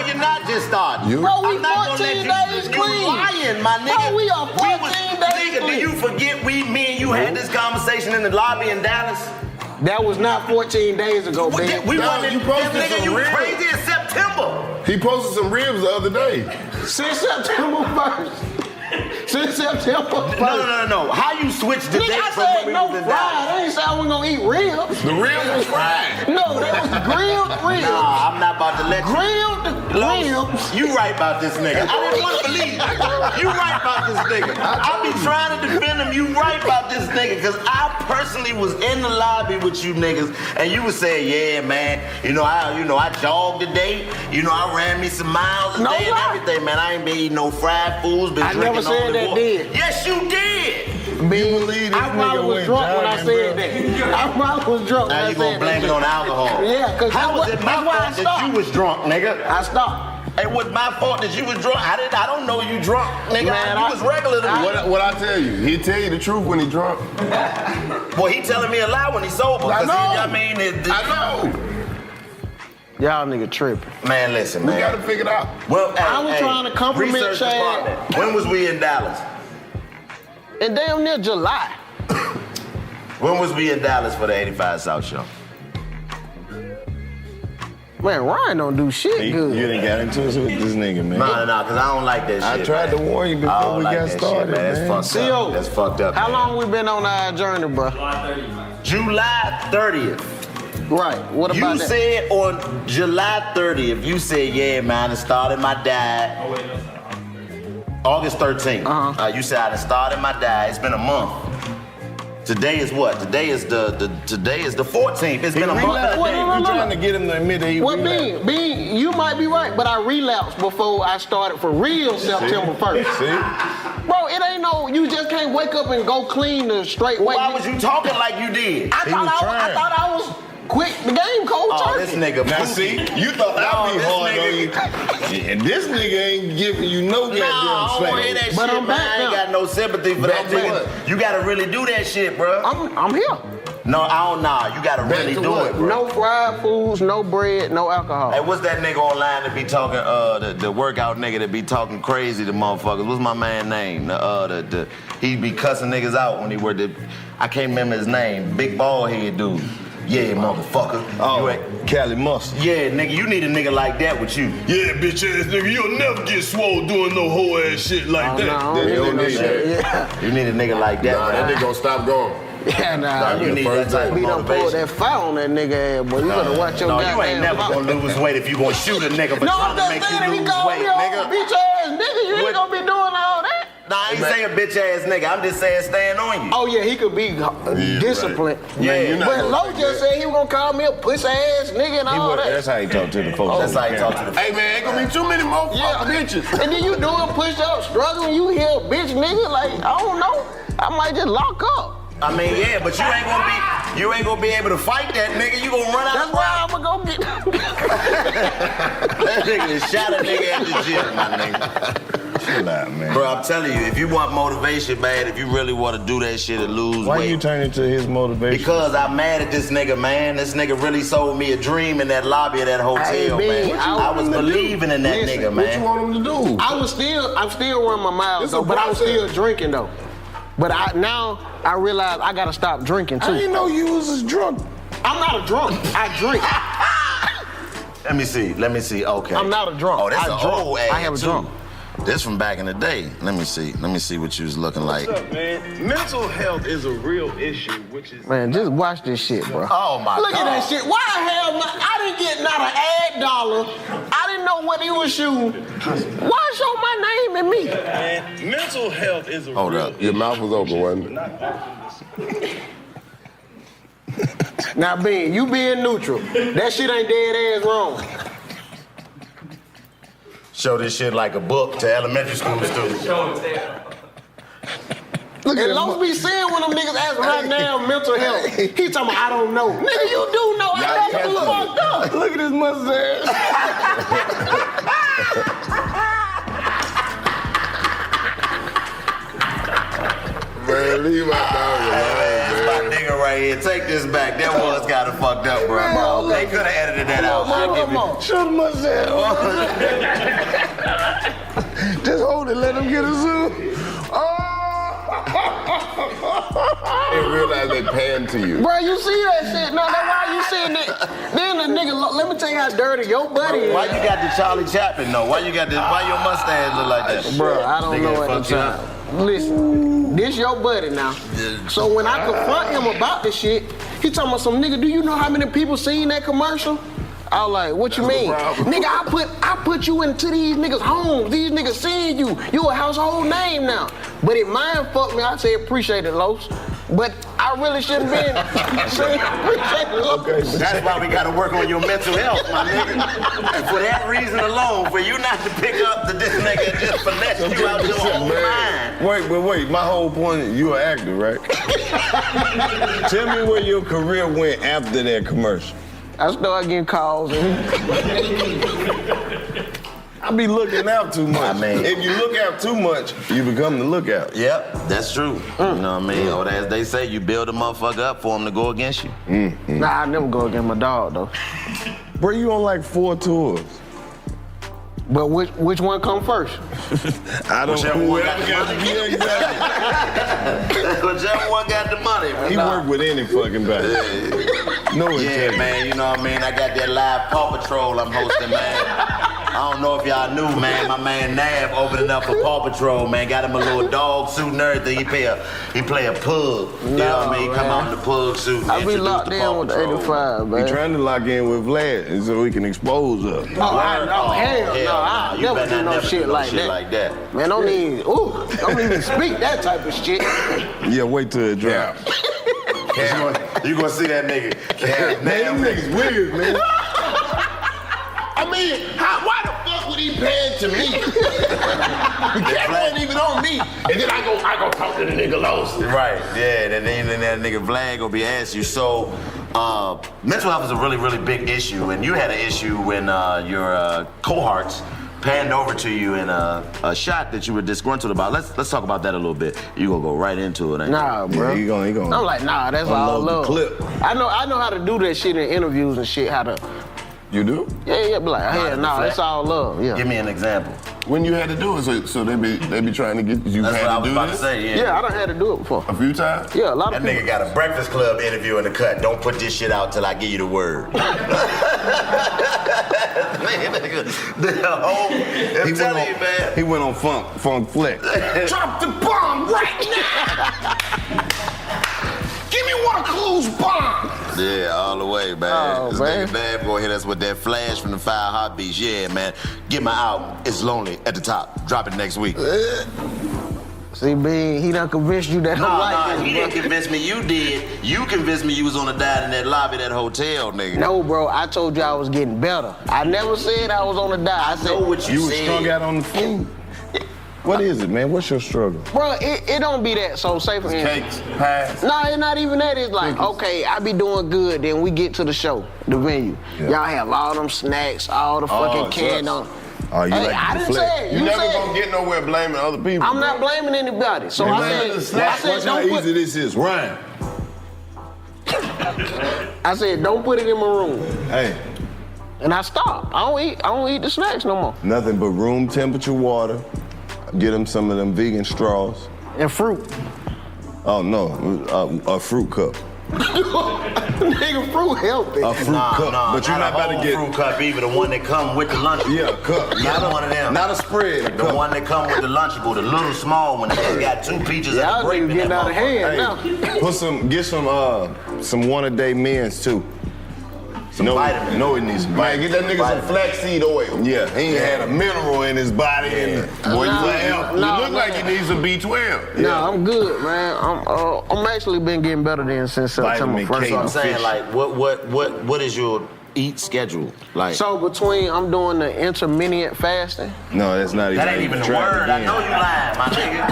you're not just starting. Bro, we 14 days clean. You lying, my nigga. Bro, we are 14 days clean. Nigga, do you forget me and you You had this conversation in the lobby in Dallas? That was not 14 days ago, man. You posted some ribs. Crazy in September. He posted some ribs the other day. Since September 1st. Since September 1st. No. How you switch the date I from said when we no was in fried. Dallas? I ain't say I wasn't gonna eat ribs. The ribs was fried. No, that was grilled ribs. Nah, I'm not about to let you. Grilled ribs. You right about this nigga. I didn't want to believe it. You right about this nigga. I be trying to defend him. You right about this nigga. Because I personally was in the lobby with you niggas and you would say, yeah, man, I jogged today. I ran me some miles a day and everything, man. I ain't been eating no fried foods. Been I never said that did. Yes, you did. I probably was drunk when I said that. I probably was drunk when I said that. Now you gonna blame it on alcohol. Yeah, because how was it my fault that you was drunk, nigga? I stopped. It was my fault that you was drunk. I don't know you drunk, nigga. Man, you was regular to me. What I tell you? He'll tell you the truth when he drunk. Boy, he telling me a lie when he's sober. I know. I know. Y'all nigga tripping. Man, listen, man. We gotta figure it out. Well, I was trying to compliment research Chad. department. When was we in Dallas? In damn near July. When was we in Dallas for the 85 South show? Man, Ryan don't do shit good. You done got into it with this nigga, man. No, because I don't like that shit. I tried to warn you before we got started, man. That's fucked up. That's fucked up. How long we been on our journey, bro? July 30th. Right. What about you that? said on July 30th, you said, yeah, man, I started my diet. August 13th. You said I done started my diet. It's been a month. Today is what? Today is the 14th. It's been a month and a day. You trying to get him to admit that he relapsed. Bean, you might be right, but I relapsed before I started for real September 1st. See? Bro, it ain't no, you just can't wake up and go clean the straight way. Why was you talking like you did? I thought I was quit the game cold turkey. This nigga. Now see, you thought I'd be hard on you. And this nigga ain't giving you no goddamn slack. But I'm back. I ain't got no sympathy for that nigga. You gotta really do that shit, bro. I'm here. No, I don't know. You gotta really do it, bro. No fried foods, no bread, no alcohol. Hey, what's that nigga online that be talking, the workout nigga that be talking crazy to motherfuckers? What's my man name? He be cussing niggas out when he worked at, I can't remember his name. Big bald head dude. Yeah, motherfucker. Oh, Cali Mustard. Yeah, nigga, you need a nigga like that with you. Yeah, bitch ass nigga, you'll never get swole doing no whole ass shit like that. You need a nigga like that. Nah, that nigga gonna stop going. Yeah, you need that type of we done pulled that fire on that nigga ass, boy. You better watch your goddamn you ain't never gonna lose weight if you gonna shoot a nigga for trying to make you lose weight, nigga. Bitch ass nigga, you ain't gonna be doing all that. Nah, I ain't saying bitch ass nigga. I'm just saying stand on you. Oh yeah, he could be disciplined. Right. Yeah, but Lo just said he was gonna call me a pussy ass nigga and all that. That's how he talk to the folks. That's how he talk to the folks. Hey man, ain't gonna be too many more bitches. And then you doing push-ups, struggling, you hear a bitch nigga, like, I don't know. I might just lock up. I mean, yeah, but you ain't gonna be able to fight that nigga. You gonna run out. That's why I'm gonna go get that nigga shot a nigga at the gym, my nigga. Chill out, man. Bro, I'm telling you, if you want motivation, man, if you really want to do that shit and lose weight. Why you turn into his motivation? Because I'm mad at this nigga, man. This nigga really sold me a dream in that lobby of that hotel, man. I was believing in that nigga, man. What you want him to do? I'm still running my miles, though, but I was still drinking, though. But now I realize I gotta stop drinking, too. I didn't know you was drunk. I'm not a drunk. I drink. Let me see. Okay. I'm not a drunk. Oh, that's an old ass, I have a drunk. This from back in the day. Let me see what you was looking like. What's up, man? Mental health is a real issue, which is... Man, just watch this shit, bro. Oh, my God. Look at that shit. Why the hell I didn't get not an ad dollar. I didn't know what he was shooting. Why show my name and me? Man, mental health is a Hold real up. issue. Your mouth was open, wasn't it? Now, Ben, you being neutral. That shit ain't dead ass wrong. Show this shit like a book to elementary school students. Look at Los be saying when them niggas ask right now mental health. He talking about, I don't know. Nigga, you do know. I got you fucked up. Look at his mustache. Man, leave my dog alone, That's my nigga right here. Take this back. That was kind of fucked up, bro. They could have edited that out. Show the mustache. Just hold it. Let him get a zoom. Oh! realize they paying to you. Bro, you see that shit? No, that's why you saying that. Then the nigga, let me tell you how dirty your buddy is. Why you got the Charlie Chaplin though? Why your mustache look like that? Bro, I don't know at the time. Listen, this your buddy now. So when I confront him about this shit, he talking about some nigga, do you know how many people seen that commercial? I was like, what you mean? Nigga, I put you into these niggas' homes. These niggas seeing you. You a household name now. But if mine fucked me, I say appreciate it, Los. But I really shouldn't been saying appreciate it, Los. Okay, that's why we gotta work on your mental health, my nigga. And for that reason alone, for you not to pick up this nigga and just finesse you out your own mind. Wait. My whole point is you an actor, right? Tell me where your career went after that commercial. I started getting calls. I be looking out too much. I mean, if you look out too much, you become the lookout. Yep, that's true. You know what I mean? Or as they say, you build a motherfucker up for him to go against you. Nah, I never go against my dog, though. Bro, you on like 4 tours. But which one come first? I don't know. Whichever one got the money. He work with any fucking body. Yeah, man, you know what I mean? I got that live Paw Patrol I'm hosting, man. I don't know if y'all knew, man. My man Nav opening up for Paw Patrol, man. Got him a little dog suit and everything. He play a pug. You know what I mean? Come out in the pug suit and I be locked the in Paw with the Patrol. 85, man. We trying to lock in with Vlad so we can expose us. Hell no. I You never better do not no shit like that. Man, don't even speak that type of shit. Yeah, wait till it drops. You gonna see that nigga. Man, them niggas weird, man. I mean, why the fuck would he pay to me? The cat wasn't even on me. And then I go talk to the nigga Los. Right, yeah, and then that nigga Vlad gonna be asking you. So, mental health is a really, really big issue, and you had an issue when your cohorts panned over to you in a shot that you were disgruntled about. Let's talk about that a little bit. You gonna go right into it, ain't Nah, bro. He gonna I'm like, nah, that's all love. Clip. I know how to do that shit in interviews and shit. How to. You do? Yeah, be like, hey, nah, it's all love. Yeah. Give me an example. When you had to do it, so they be trying to get you. That's had what I to was do about this? to say. Yeah, I done had to do it before. A few times? Yeah, a lot of That people. nigga got a Breakfast Club interview in the cut. Don't put this shit out till I give you the word. I'm telling you, man. He went on Funk Flex. Drop the bomb right now! Give me one of Clue's bombs! Yeah, all the way, man. Oh, This man. nigga Bad Boy hit us with that flash from the 5 Heartbeats. Yeah, man. Get my album. It's Lonely at the top. Drop it next week. See, B, he done convinced you that I'm like this, he bro. didn't convince me. You did. You convinced me you was on the diet in that lobby of that hotel, nigga. No, bro, I told you I was getting better. I never said I was on the diet. I said, know what You was said. strung out on the food. What is it, man? What's your struggle? bro, it don't be that. So say for instance. Cakes, pies. No, it's not even that. It's like, okay, I be doing good, then we get to the show, the venue. Yeah. Y'all have all them snacks, all the fucking candy on. Oh, you Hey, like I to didn't deflect. say it. You You never said gonna it. get nowhere blaming other people. I'm not blaming anybody. So I Watch said, how don't put, easy this is. Ryan. I said, don't put it in my room. Hey, And I stopped. I don't eat the snacks no more. nothing but room temperature water. Get them some of them vegan straws. And fruit. Oh no, a fruit cup. Nigga, fruit healthy. A fruit cup. But you're not about to get fruit cup either. The one that come with the lunchable. Yeah, a cup. Not one of them. Not a spread. A The cup. one that come with the lunchable, the little small one that got 2 peaches and Y'all a grape niggas in getting that out of hand motherfucker. now. Get some one a day men's too. vitamins. No, it needs some Man, vitamins. get that nigga some flaxseed oil. Yeah, he ain't had a mineral in his body. And boy, you look like you need some B12. No, I'm good, man. I'm actually been getting better than since September Vitamin 1st. K. I'm saying, like, what is your eat schedule like? So I'm doing the intermittent fasting. No, that's not even. That ain't even the word. I know you lying, my nigga.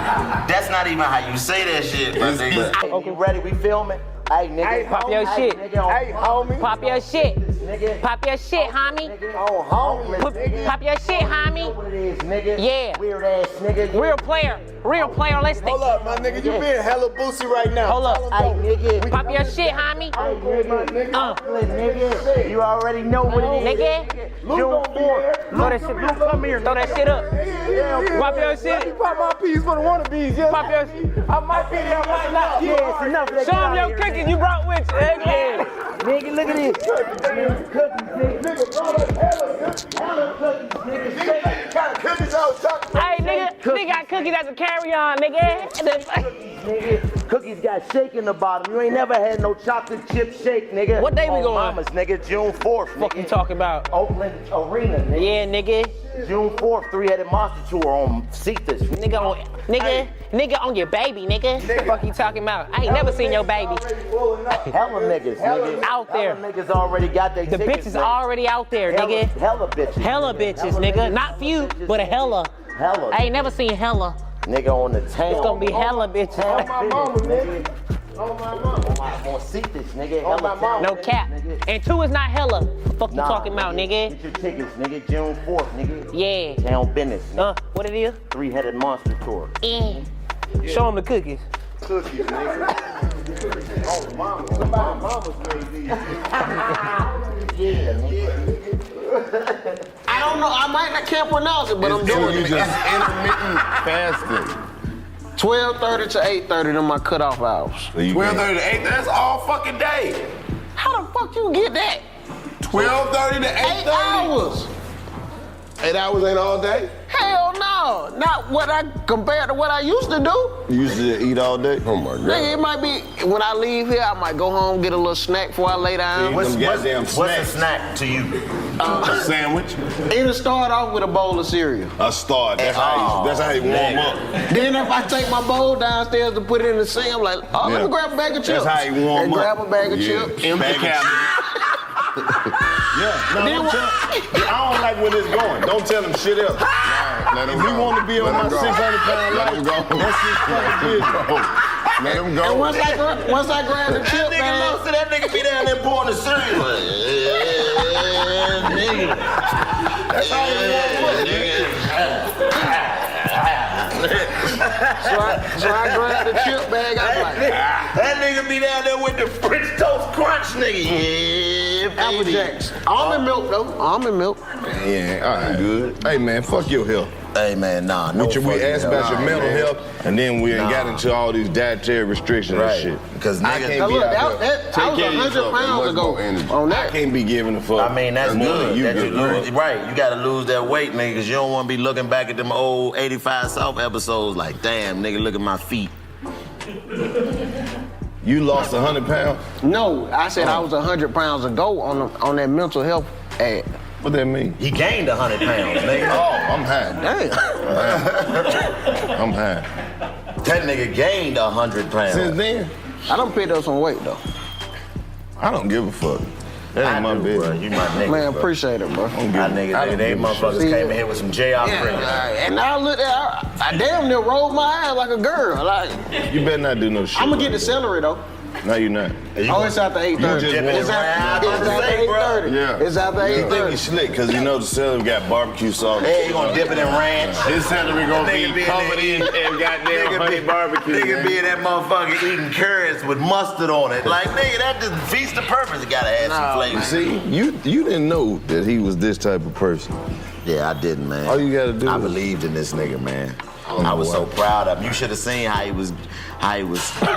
That's not even how you say that shit, my nigga. Okay, ready? We filming? Hey, nigga. Pop your shit. Hey, homie. Pop your shit. nigga. Pop your shit, homie. Oh, homeless, nigga. Pop your shit, homie. What it is, nigga. Yeah. Weird ass nigga. Real player. Real player, let's Hold up, my nigga. You being hella boosie right now. Hold up. Hey, nigga. Pop your shit, homie. Nigga. You already know what it is. Nigga. June 4th. Throw that shit. Come here. Throw that shit up. Pop your shit. Pop my piece for the wannabes, yeah. Pop your shit. I might be there, I might not. Yeah, it's enough. Show them your cookies you brought with you. Yeah. Nigga, look at this. Cookies, nigga. Cookies out, chocolate. Hey, nigga got cookies as a carry-on, nigga. Nigga, cookies got shake in the bottom. You ain't never had no chocolate chip shake, nigga. What day we going? Mama's, nigga, June 4th. What you talking about? Oakland Arena, nigga. Yeah, nigga. June 4th, Three-Headed Monster Tour on Cetus. Nigga on your baby, nigga. What the fuck you talking about? I ain't never seen your baby. Hella niggas, nigga. Out there. Hella niggas already got their The tickets, bitches nigga. already out there, nigga. Hella bitches. Hella bitches, nigga. Not few, but a hella. Hella. I ain't never seen hella. Nigga on the town. It's gonna be hella bitches. On my mama, nigga. On my mama. On Cetus, nigga. On my mama. No cap. And 2 is not hella. Fuck you Nah, talking about, nigga? Get your tickets, nigga. June 4th, nigga. Yeah. Town business, nigga. What it is? Three-Headed Monster Tour. Show them the cookies. Cookies, nigga. Oh, mama. Somebody mama's made these. I don't know. I can't pronounce it, but I'm doing it. It's intermittent fasting. 12:30 to 8:30, them my cutoff hours. 12:30 to 8, that's all fucking day. How the fuck you get that? 12:30 to 8:30? 8 hours. 8 hours ain't all day? Hell no. Not what compared to what I used to do. You used to eat all day? Oh my God. Nigga, it might be, when I leave here, I might go home, get a little snack before I lay down. What's a snack to you? A sandwich? It'll start off with a bowl of cereal. A start. That's how you warm up. Then if I take my bowl downstairs to put it in the sink, I'm like, oh, let me grab a bag of chips. That's how you warm and up. grab a bag of chips. Empty cabinet. Yeah, no, don't tell, I don't like where this going. Don't tell him shit else. Let him If go. you want to be on my 600-pound Let life, him go. that's his fucking business. Let him go. And once I grab the chip, That nigga man. knows that nigga be down there pouring the cereal. Like, yeah, nigga. That's all you So I grab the chip bag, I'm like, That nigga be down there with the French toast crunch, nigga. Yeah, Apple baby. Jacks. Almond milk, though. Almond milk. Yeah, all right, good. Hey, man, fuck your health. Hey, man, nah, no. We asked about your mental health, and then we got into all these dietary restrictions and shit. Because I nigga, can't be out there. I was 100 pounds ago on I that. can't be giving a fuck. I mean, that's good. You That you good. lose, right, you gotta lose that weight, nigga, because you don't want to be looking back at them old 85 South episodes like, damn, nigga, look at my feet. You lost 100 pounds? No, I said I was 100 pounds ago on that mental health ad. What that mean? He gained 100 pounds, nigga. Oh, I'm high. Damn. I'm high. That nigga gained 100 pounds. Since then, I done picked up some weight, though. I don't give a fuck. That ain't my business. Bro. You my nigga, Man, bro. appreciate it, bro. I don't give a- Nigga, I don't they give a motherfuckers shit. came in here with some J.R. Prince. And I looked at, I damn near rolled my eyes like a girl. Like, You better not do no shit. I'm gonna get the celery, though. No, you're not. Oh, it's after 8:30. You just It's after 8:30. Yeah. It's after You think 8:30. you slick, because you know the celery got barbecue sauce. Hey, you gonna dip it in ranch? His celery gonna Nigga be in covered there. in goddamn honey barbecue. Nigga be in that motherfucker eating carrots with mustard on it. Like, nigga, that just defeats the purpose. It gotta add some flavor. You see, you didn't know that he was this type of person. Yeah, I didn't, man. All you gotta do I is- believed in this nigga, man. I was so proud of him. You should have seen how he was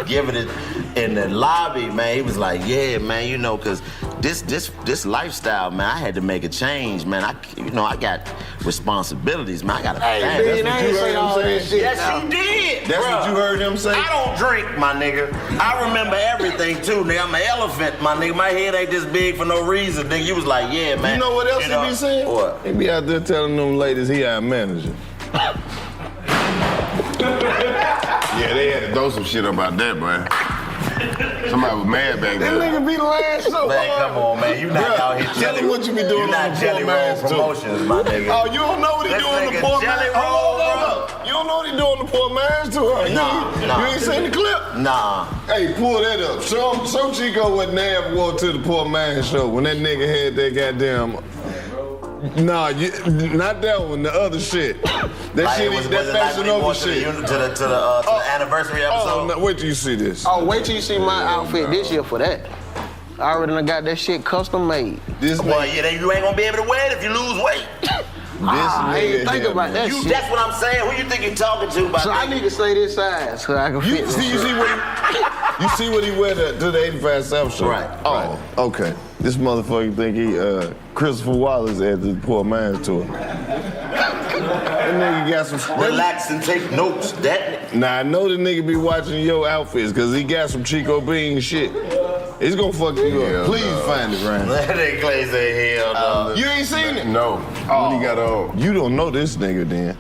giving it in the lobby, man. He was like, yeah, man, you know, cause this lifestyle, man, I had to make a change, man. I got responsibilities, man. I got a family. man, I ain't say all that shit. Yes, now. he did. That's bruh. what you heard him say? I don't drink, my nigga. I remember everything too, nigga. I'm an elephant, my nigga. My head ain't this big for no reason, nigga. You was like, yeah, man. You know what else he be saying? What? He be out there telling them ladies he our manager. Yeah, they had to throw some shit about that, man. Somebody was mad back That there. nigga be lying so Man, hard. come on, man. You not Bruh, out here tell jelly. him what you be doing You on not the jelly poor roll man's too. promotions, my nigga. Oh, you don't know what he This doing on the nigga poor jelly man? roll, Hold bro. on. You don't don't know what he doing the poor man's to her. You ain't seen the clip? Nah. Hey, pull that up. Show Chico what Nav wore to the poor man's show when that nigga had that goddamn. Nah, not that one. The other shit. That Like, shit. was That it like Fashion when he Over wore shit. to the anniversary episode? Oh, no, wait till you see this. Oh, wait till you see my outfit this year for that. I already done got that shit custom made. Well, yeah, then you ain't gonna be able to wear it if you lose weight. I ain't think about that shit. That's what I'm saying. Who you think you're talking to? So I need to stay this size so I can fit. You see what he wear to the 85 South show? Right. Oh, okay. This motherfucker think he Christopher Wallace at the poor man's tour. That nigga got some. Relax and take notes. Now I know the nigga be watching your outfits because he got some Chico Bean shit. It's gonna fuck you up. Please find it, Ryan. That ain't crazy hell, dog. You ain't seen it? No. What he got on? You don't know this nigga, then.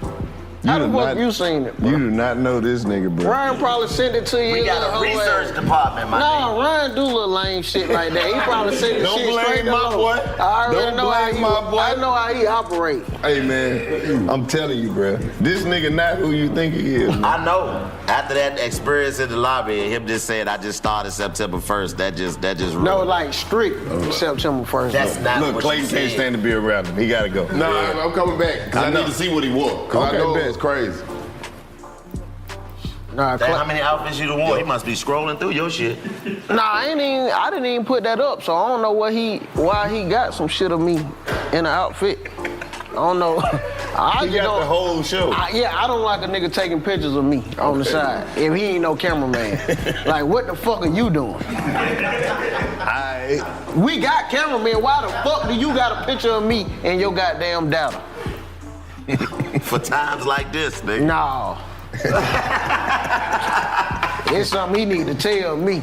How the fuck you seen it, bro? You do not know this nigga, bro. Ryan probably sent it to you. We got a research department, my nigga. No, Ryan do little lame shit like that. He probably sent the Don't shit blame straight my to boy. I already Don't know how blame he, my boy. I know how he operate. Hey, man, I'm telling you, bro. This nigga not who you think he is, man. I know. After that experience in the lobby, him just saying I just started September 1st, that just No, like strict September 1st. That's not Look, what Clayton you can't said. stand to be around him. He gotta go. No, I'm coming back because I need to see what he wore. Because I know it's crazy. Nah, How many outfits you done wore? He must be scrolling through your shit. Nah, I didn't even put that up, so I don't know why he got some shit of me in the outfit. I don't know. He got the whole show. I don't like a nigga taking pictures of me on the side if he ain't no cameraman. Like, what the fuck are you doing? We got cameramen. Why the fuck do you got a picture of me in your goddamn data? For times like this, nigga. No. It's something he need to tell me.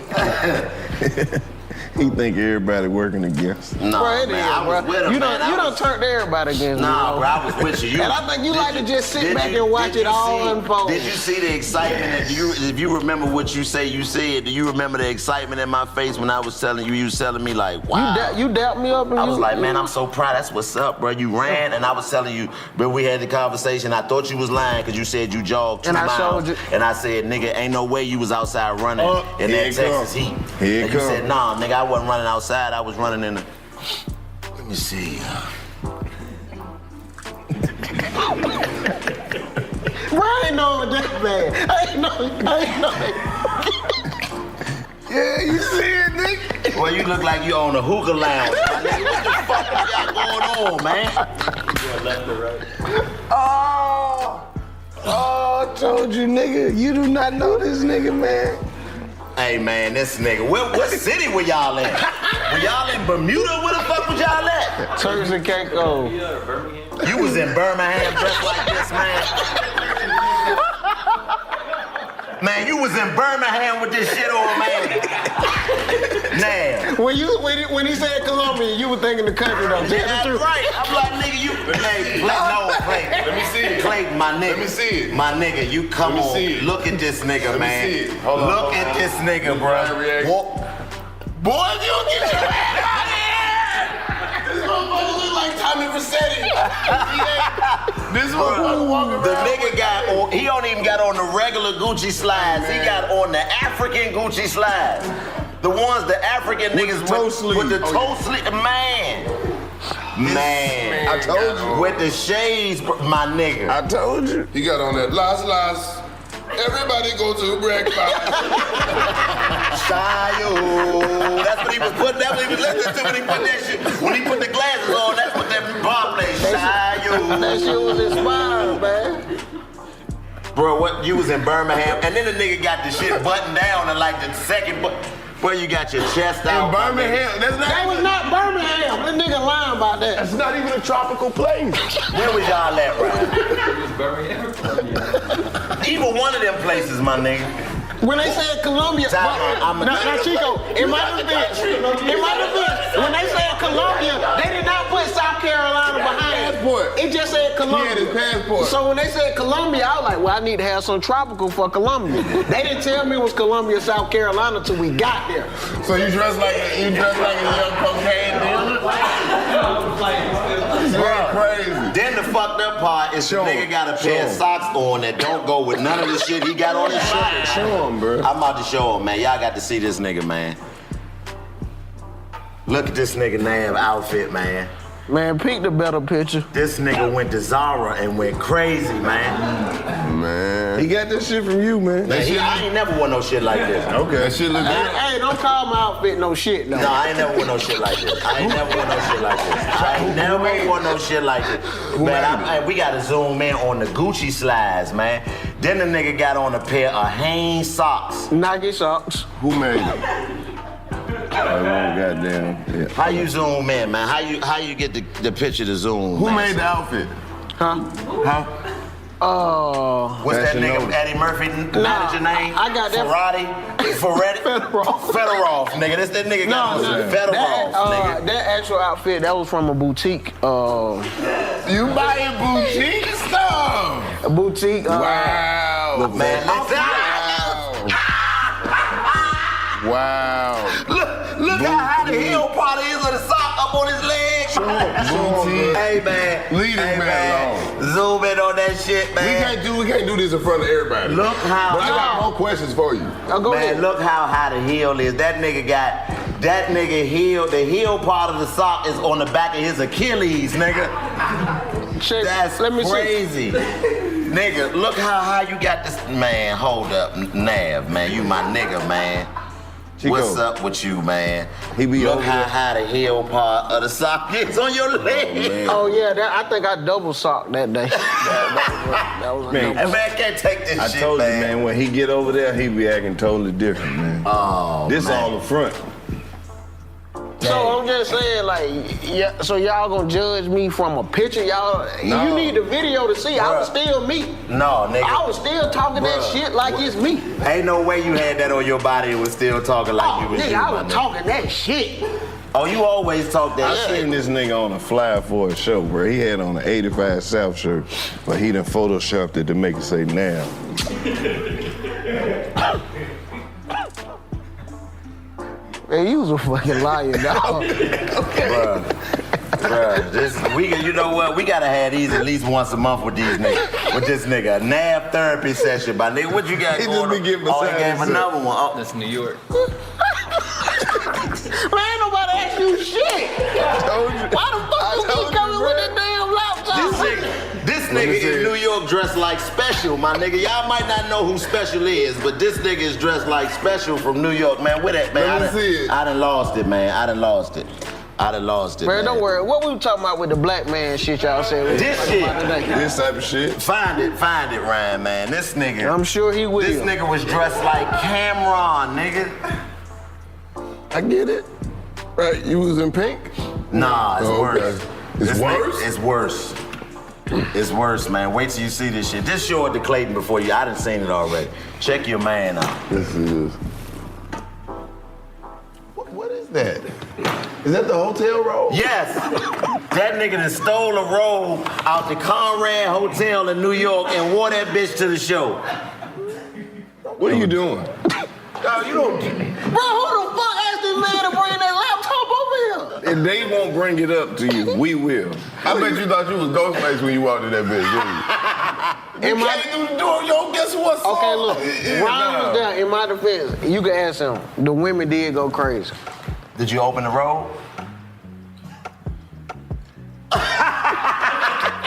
He think everybody working against him. No, Bro, it man, is, I was bro. with him, You man. done turned everybody against me. Nah, bro. bro, I was with you. And I think you like to just sit back and watch it all unfold. Did you see the excitement? If you remember what you say you said, do you remember the excitement in my face when I was telling you? You was telling me like, wow. You dapped me up. And I was like, man, I'm so proud. That's what's up, bro. You ran, and I was telling you, but we had the conversation. I thought you was lying because you said you jogged 2 And I miles. showed you. And I said, nigga, ain't no way you was outside running in here that it Texas come. heat. Here it And you come. said, nah, nigga, I wasn't running outside. I was running in the. Let me see. Bro, I ain't know it that bad. I ain't know. Yeah, you see it, nigga? Well, you look like you on a hookah lounge. My nigga. What the fuck you got going on, man? Left or right? I told you, nigga. You do not know this nigga, man. Hey, man, this nigga. What city were y'all in? Were y'all in Bermuda? Where the fuck was y'all at? Turks and Caicos. You was in Birmingham dressed like this, man. Man, you was in Birmingham with this shit on, man. Now. When he said Colombia, you were thinking the country though. Yeah, that's right. I'm like, nigga, you. Hey, Clayton. Let me see it. Clayton, my nigga. Let me see it. My nigga, you come Let me on. see it. Look at this nigga, Let me man. see it. Hold on, Look hold at on. this nigga, Look bro. at my reaction. Boy, if you don't get your ass out of here! This motherfucker look like Tommy Vercetti. This motherfucker walking around. The nigga got on, he don't even got on the regular Gucci slides. He got on the African Gucci slides. The ones the African niggas with the toe sleeve. Man. I told you. With the shades, my nigga. I told you. He got on that last. Everybody go to breakfast. Shayo. That's what he was putting. That's what he was listening to when he put that shit. When he put the glasses on, that's what that bar played. Shayo. That shit was inspired, man. Bro, what? You was in Birmingham, and then the nigga got the shit buttoned down and like the second where you got your chest out. In Birmingham, That was not Birmingham. That nigga lying about that. That's not even a tropical place. Where was y'all at, Ryan? Either one of them places, my nigga. When they said Colombia, now Chico, in my defense, when they said Colombia, they did not put South South Carolina behind. Passport. It just said Columbia. He had his passport. So when they said Columbia, I was like, well, I need to have some tropical for Columbia. They didn't tell me it was Columbia, South Carolina till we got there. So you dressed like a young cocaine dealer? Bruh, crazy. Then the fucked up part is the nigga got a pair of socks on that don't go with none of the shit he got on his shirt. Show him, bro. I'm about to show him, man. Y'all got to see this nigga, man. Look at this nigga Nav outfit, man. Man, pick the better picture. This nigga went to Zara and went crazy, man. Man. He got this shit from you, man. I ain't never worn no shit like this. Okay. That shit look good. Hey, don't call my outfit no shit, no. No, I ain't never worn no shit like this. I ain't never worn no shit like this. I ain't never worn no shit like this. Man, we gotta zoom in on the Gucci slides, man. Then the nigga got on a pair of Hanes socks. Nike socks. Who made it? Goddamn. Yeah. How you zoom in, man? How you get the picture to zoom? Who man? made the outfit? Huh? What's that nigga Eddie Murphy manager name? I got that. Fedorov, nigga. That's that nigga got Fedorov, nigga. That actual outfit, that was from a boutique. You buying boutique stuff? A boutique. Wow. Man, wow. Look how high the heel part is of the sock up on his leg. Hey, man. Leave this man alone. Zoom in on that shit, man. We can't do this in front of everybody. Look how. But I got more questions for you. Go ahead. Look how high the heel is. That nigga heel. The heel part of the sock is on the back of his Achilles, nigga. Check. That's Let me crazy. Nigga, look how high you got this. Man, hold up. Nav, man. You my nigga, man. Chico. What's up with you, man? He be Look over how there. high the heel part of the sock is on your leg. Oh yeah, I think I double socked that day. that was a Man, double man, can't take this I shit, told man. you, man, when he get over there, he be acting totally different, man. Oh, this man. all the front. So I'm just saying, like, yeah. So y'all gonna judge me from a picture? Y'all, No. you need the video to see. I was still me. No, nigga. I was still talking that shit like it's me. Ain't no way you had that on your body and was still talking like you was Nigga, you, I my was nigga. talking that shit. Oh, you always talk that I shit. seen this nigga on a flyer for a show, bro. He had on an 85 South shirt, but he done photoshopped it to make it say now. Man, you was a fucking liar, dog. Bruh, you know what? We gotta have these at least once a month with these niggas. With this nigga, a nab therapy session, my nigga. What you got He going just on? be getting Oh, he beside gave himself. another one. Oh. That's New York. Man, ain't nobody ask you shit. Why the fuck you keep coming with that damn laptop? This nigga in New York dressed like Special, my nigga. Y'all might not know who Special is, but this nigga is dressed like Special from New York, man. Where that, man? Let me see it. I done lost it, man. I done lost it, Man, don't worry. What we talking about with the black man shit y'all said? This shit. This type of shit. Find it, Ryan, man. This nigga. I'm sure he will. This nigga was dressed like Cameron, nigga. I get it. Right, you was in pink? Nah, it's Oh, okay. worse. It's This worse? Nigga, it's worse. It's worse, man. Wait till you see this shit. Just show it to Clayton before you. I done seen it already. Check your man out. This is. What is that? Is that the hotel robe? Yes. That nigga done stole a robe out the Conrad Hotel in New York and wore that bitch to the show. What are you doing? No, you don't. Bro, who the fuck asked this man to bring that laptop over here? And they won't bring it up to you. We will. I bet you thought you was Ghostface when you walked in that bitch, didn't you? Yo, guess what? Okay, look. Ron was there. In my defense, you can ask him. The women did go crazy. Did you open the robe?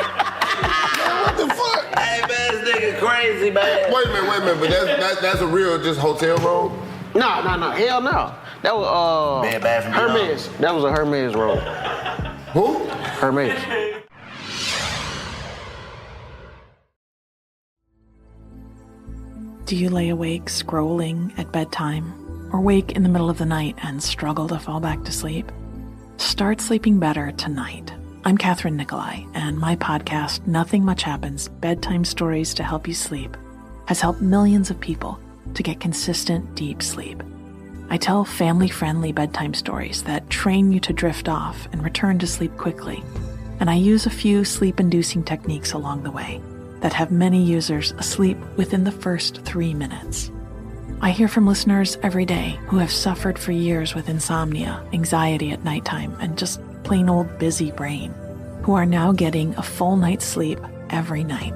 What the fuck? Hey, man, this nigga crazy, man. Wait a minute. But that's a real just hotel robe? No. Hell no. That was Bed Bath & Beyond. Hermes. That was a Hermes robe. Who? Hermes. Do you lay awake scrolling at bedtime or wake in the middle of the night and struggle to fall back to sleep? Start sleeping better tonight. I'm Catherine Nicolai, and my podcast, Nothing Much Happens, Bedtime Stories to Help You Sleep, has helped millions of people to get consistent, deep sleep. I tell family-friendly bedtime stories that train you to drift off and return to sleep quickly. and I use a few sleep-inducing techniques along the way that have many users asleep within the first 3 minutes. I hear from listeners every day who have suffered for years with insomnia, anxiety at nighttime, and just plain old busy brain, who are now getting a full night's sleep every night.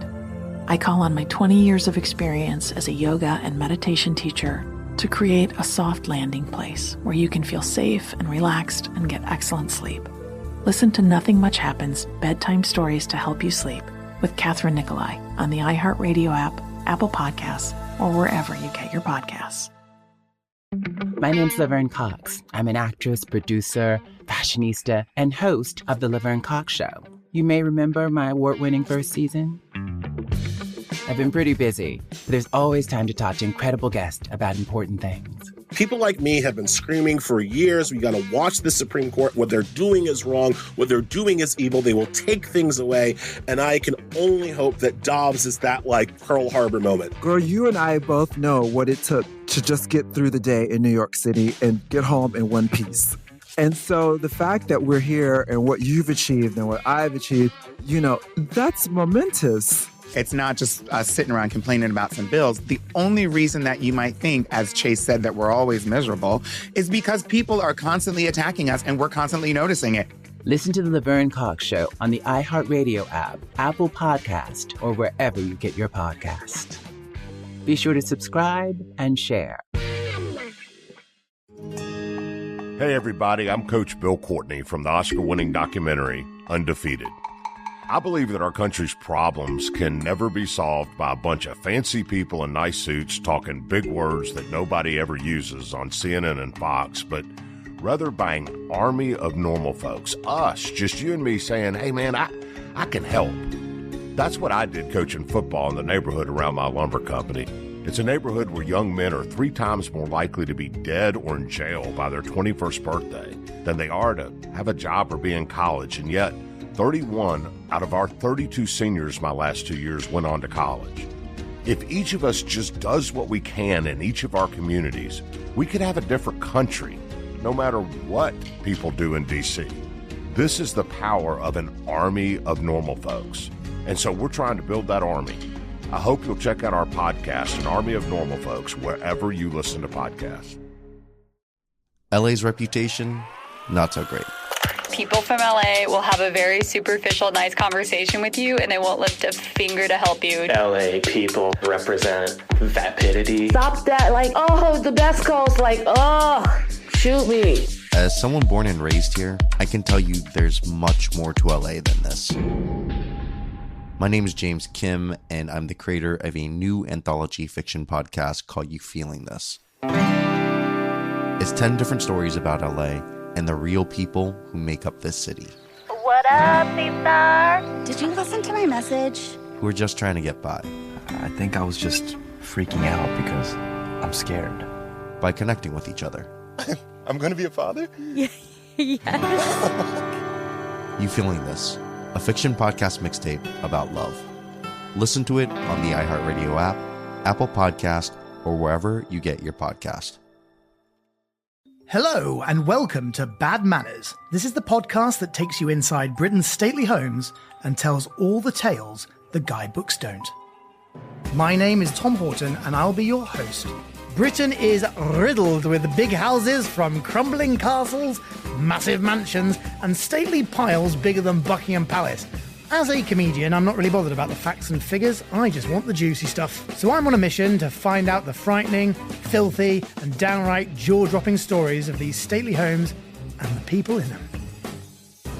I call on my 20 years of experience as a yoga and meditation teacher to create a soft landing place where you can feel safe and relaxed and get excellent sleep. Listen to Nothing Much Happens, Bedtime Stories to Help You Sleep with Catherine Nicolai on the iHeartRadio app, Apple Podcasts, or wherever you get your podcasts. My name's Laverne Cox. I'm an actress, producer, fashionista, and host of The Laverne Cox Show. You may remember my award-winning first season. I've been pretty busy, but there's always time to talk to incredible guests about important things. People like me have been screaming for years, we got to watch the Supreme Court. What they're doing is wrong. What they're doing is evil. They will take things away. And I can only hope that Dobbs is that, Pearl Harbor moment. Girl, you and I both know what it took to just get through the day in New York City and get home in one piece. And so the fact that we're here and what you've achieved and what I've achieved, that's momentous. It's not just us sitting around complaining about some bills. The only reason that you might think, as Chase said, that we're always miserable is because people are constantly attacking us and we're constantly noticing it. Listen to The Laverne Cox Show on the iHeartRadio app, Apple Podcast, or wherever you get your podcasts. Be sure to subscribe and share. Hey everybody, I'm Coach Bill Courtney from the Oscar-winning documentary, Undefeated. I believe that our country's problems can never be solved by a bunch of fancy people in nice suits talking big words that nobody ever uses on CNN and Fox, but rather by an army of normal folks. Us, just you and me saying, hey man, I can help. That's what I did coaching football in the neighborhood around my lumber company. It's a neighborhood where young men are 3 times more likely to be dead or in jail by their 21st birthday than they are to have a job or be in college, and yet 31 out of our 32 seniors my last 2 years went on to college. If each of us just does what we can in each of our communities, we could have a different country, no matter what people do in D.C. This is the power of an army of normal folks. And so we're trying to build that army. I hope you'll check out our podcast, An Army of Normal Folks, wherever you listen to podcasts. LA's reputation, not so great. People from LA will have a very superficial, nice conversation with you, and they won't lift a finger to help you. LA people represent vapidity. Stop that, the best coast, shoot me. As someone born and raised here, I can tell you there's much more to LA than this. My name is James Kim, and I'm the creator of a new anthology fiction podcast called You Feeling This. It's 10 different stories about LA and the real people who make up this city. What up, P-Star? Did you listen to my message? Who are just trying to get by. I think I was just freaking out because I'm scared. By connecting with each other. I'm gonna be a father? Yes. You Feeling This, a fiction podcast mixtape about love. Listen to it on the iHeartRadio app, Apple Podcast, or wherever you get your podcast. Hello and welcome to Bad Manners. This is the podcast that takes you inside Britain's stately homes and tells all the tales the guidebooks don't. My name is Tom Horton and I'll be your host. Britain is riddled with big houses, from crumbling castles, massive mansions, and stately piles bigger than Buckingham Palace. As a comedian, I'm not really bothered about the facts and figures, I just want the juicy stuff. So I'm on a mission to find out the frightening, filthy, and downright jaw-dropping stories of these stately homes and the people in them.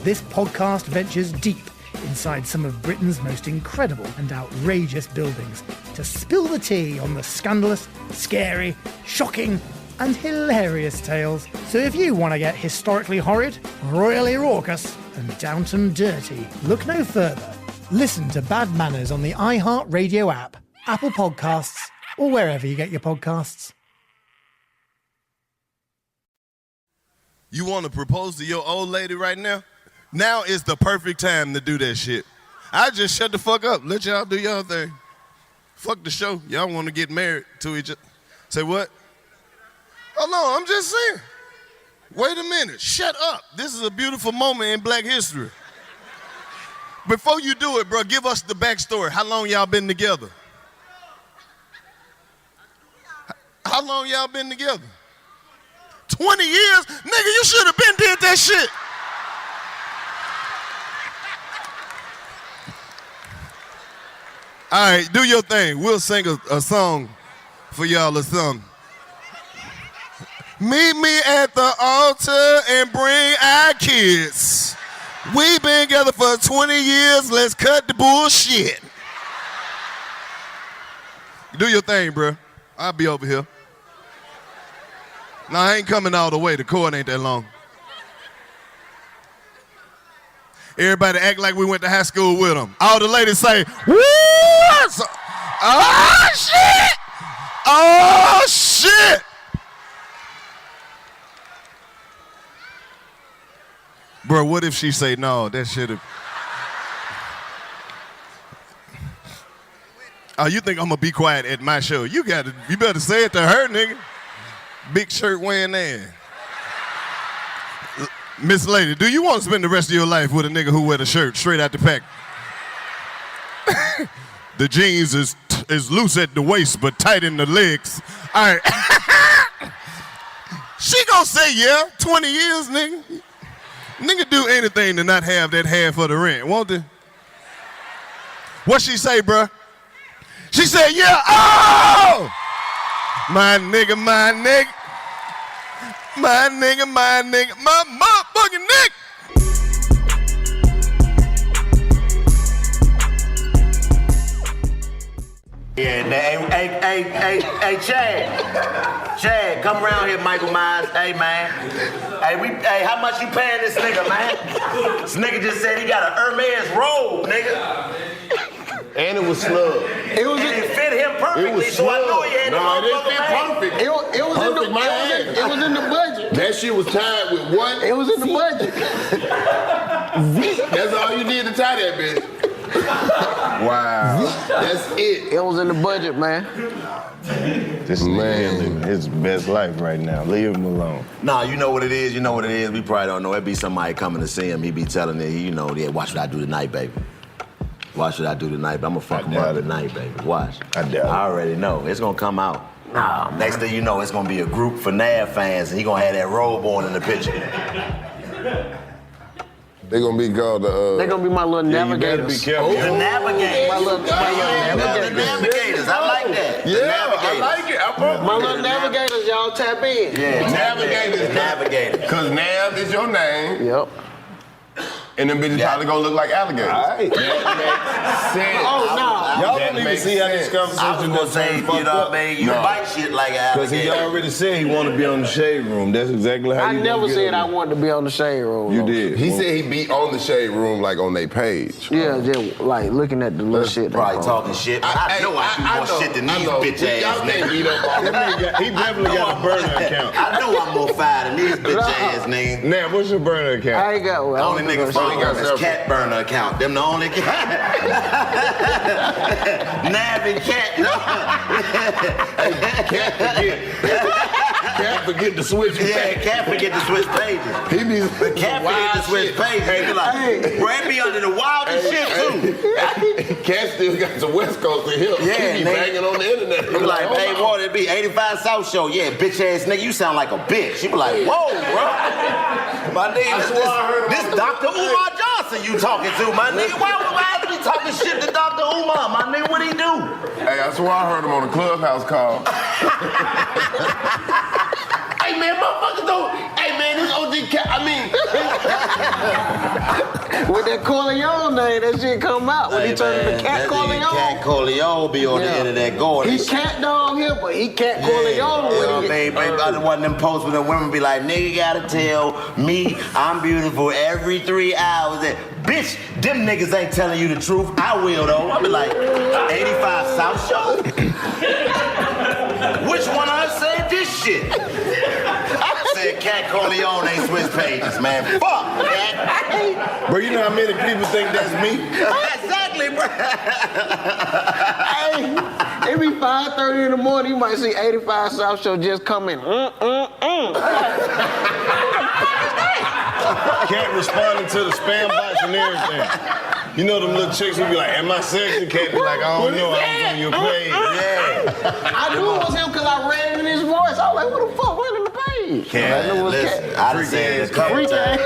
This podcast ventures deep inside some of Britain's most incredible and outrageous buildings to spill the tea on the scandalous, scary, shocking, and hilarious tales. So if you want to get historically horrid, royally raucous, and downton dirty, look no further. Listen to Bad Manners on the iHeartRadio app, Apple Podcasts, or wherever you get your podcasts. You want to propose to your old lady right now? Now is the perfect time to do that shit. I just shut the fuck up. Let y'all do y'all thing. Fuck the show. Y'all want to get married to each other. Say what? Oh, no, I'm just saying. Wait a minute. Shut up. This is a beautiful moment in Black history. Before you do it, bro, give us the backstory. How long y'all been together? How long y'all been together? 20 years? Nigga, you should have been did that shit. All right, do your thing. We'll sing a song for y'all or something. Meet me at the altar and bring our kids. We've been together for 20 years. Let's cut the bullshit. Do your thing, bro. I'll be over here. No, I ain't coming all the way. The chord ain't that long. Everybody act like we went to high school with them. All the ladies say, woo! Oh, shit! Oh, shit! Bro, what if she say no? That should have. Oh, you think I'm gonna be quiet at my show? You better say it to her, nigga. Big shirt wearing ass. Miss Lady, do you want to spend the rest of your life with a nigga who wear the shirt straight out the pack? The jeans is loose at the waist but tight in the legs. All right. She gonna say yeah, 20 years, nigga. Nigga do anything to not have that half of the rent, won't they? What she say, bruh? She said, yeah, oh! My nigga, my nigga. My nigga, my nigga, my motherfucking nigga. Yeah, hey, Chad, come around here, Michael Myers. Hey, man. Hey, how much you paying this nigga, man? This nigga just said he got an Hermes robe, nigga. And it was snug. It fit him perfectly, so I know he had the motherfucker perfect. It was in the budget. That shit was tied with what? It was in the budget. That's all you did to tie that bitch. Wow. That's it. It was in the budget, man. This man living his best life right now. Leave him alone. Nah, you know what it is. We probably don't know. It'd be somebody coming to see him. He be telling it, yeah, watch what I do tonight, baby. Watch what I do tonight, but I'm gonna fuck him up tonight, baby. Watch. I already know. It's gonna come out. Nah, next thing you know, it's gonna be a group for Nav fans, and he gonna have that robe on in the picture. They gonna be called the. They gonna be my little navigators. You better be careful. The navigators. My little The navigators. I like that. Yeah, I like it. My little navigators, y'all tap in. Yeah, Navigators. Navigators. Cause Nav is your name. Yep. And them bitches probably gonna look like alligators. All right. That makes sense. Oh, no. Y'all don't even see how this conversation I was gonna say, you know what I mean? You bite shit like an Because he alligator. already said he wanted to be on the shade room. That's exactly how I you never gonna said get I on wanted to be on the shade room. You though. did. He said he be on the shade room like on their page. Yeah, just like looking at the little shit. Probably talking shit. I know I do more shit than these bitch ass niggas. He definitely got a burner account. I know I'm more fire than these bitch ass niggas. Now, what's your burner account? I ain't got one. The only nigga from is cat burner account. Them the only cat. Nav and cat. Cat forget to switch. Yeah, cat forget to switch pages. He be Cat forget to switch pages. He be like, bro, it be under the wildest shit too. Cat still got some West Coast in him. Yeah, he be nigga. banging on the internet. He be like, hey, boy, it be 85 South Show. Yeah, bitch ass nigga, you sound like a bitch. She be like, whoa, bro. My nigga, this Dr. Umar Johnson you talking to, my nigga. Why would I be talking shit to Dr. Umar, my nigga? What he do? Hey, I swear I heard him on the Clubhouse call. Hey, man, motherfuckers don't. Hey, man, this OG Cat. I mean. With that Corleone name, that shit come out. When he turned into Cat Corleone. Cat Corleone be on the internet going. He cat dog here, but he Cat Corleone. You know what I mean? I done one of them posts where the women be like, nigga gotta tell me I'm beautiful every 3 hours. And, bitch, them niggas ain't telling you the truth. I will though. I be like, 85 South Show? Which one I said this shit? I said Cat Corleone ain't switch pages, man. Fuck, Cat. Bro, you know how many people think that's me? Exactly, bro. Hey, they It be 5:30 in the morning. You might see 85 South Show just come in. Cat responding to the spam bots and everything. You know them little chicks who be like, am I sexy? Cat be like, I don't know, I was on your page. Yeah. I knew it was him because I read it in his voice. I was like, what the fuck? Went in the page. Cat, I knew it was listen, Cat. I done said it a couple times.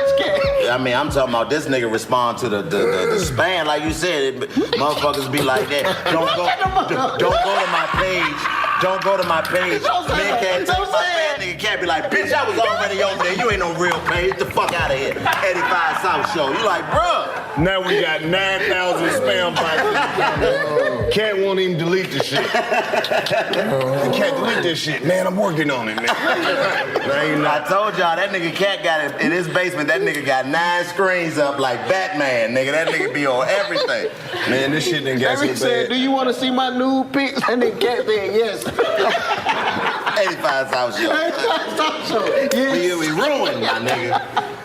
I mean, I'm talking about this nigga respond to the spam, like you said. Motherfuckers be like that. Don't go to my page. Don't go to my page. Man can't take my man. Nigga can't be like, bitch, I was already over there. You ain't no real page. Get the fuck out of here. 85 South Show. You like, bruh. Now we got 9,000 spam bots. Cat won't even delete the shit. Cat, delete this shit. Man, I'm working on it, man. I told y'all, that nigga Cat got it in his basement. That nigga got 9 screens up like Batman, nigga. That nigga be on everything. Man, this shit done got so Eric said, do you want to see my nude pics? And then Cat said, yes. 85 South Show. 85 South Show. Yes. We ruined, my nigga.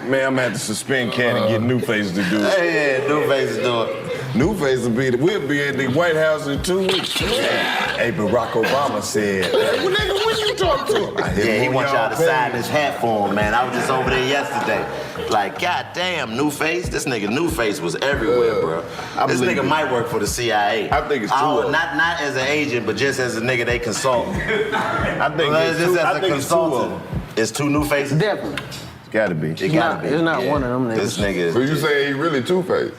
Man, I'm gonna have to suspend Cat and get New Face to do it. Hey, yeah, New Face do it. New Face we'll be at the White House in 2 weeks. Hey, Barack Obama said. Well, nigga, what you talking to? Yeah, he wants y'all to sign this hat for him, man. I was just over there yesterday. Like, goddamn, New Face? This nigga New Face was everywhere, bro. This nigga might work for the CIA. I think it's two of them. Not as an agent, but just as a nigga they consult. I think it's just as a consultant. It's 2 New Faces? Definitely. It's gotta be. It gotta be. It's not yeah. one of them niggas. This nigga. So you say he really Two-Faced?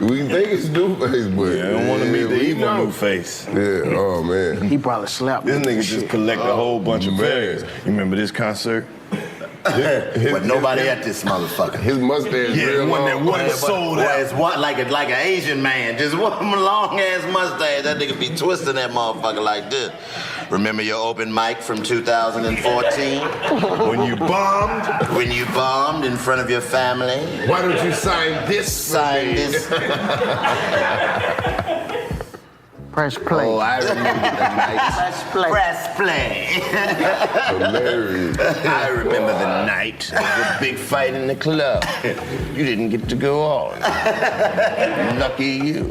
we think it's Two-Faced, but I don't want to meet the evil know. New Face. Yeah, oh man. He probably slapped This me. nigga just collect a whole bunch of bags. You remember this concert? But nobody at this motherfucker. His mustache real one long. that wasn't sold out. It's one like an Asian man, just one long ass mustache. That nigga be twisting that motherfucker like this. Remember your open mic from 2014? When you bombed? When you bombed in front of your family? Why don't you sign this? Sign this. Press play. Oh, I remember the night. Press play. Press play. Hilarious. I remember the night. There was a big fight in the club. You didn't get to go on. Lucky you.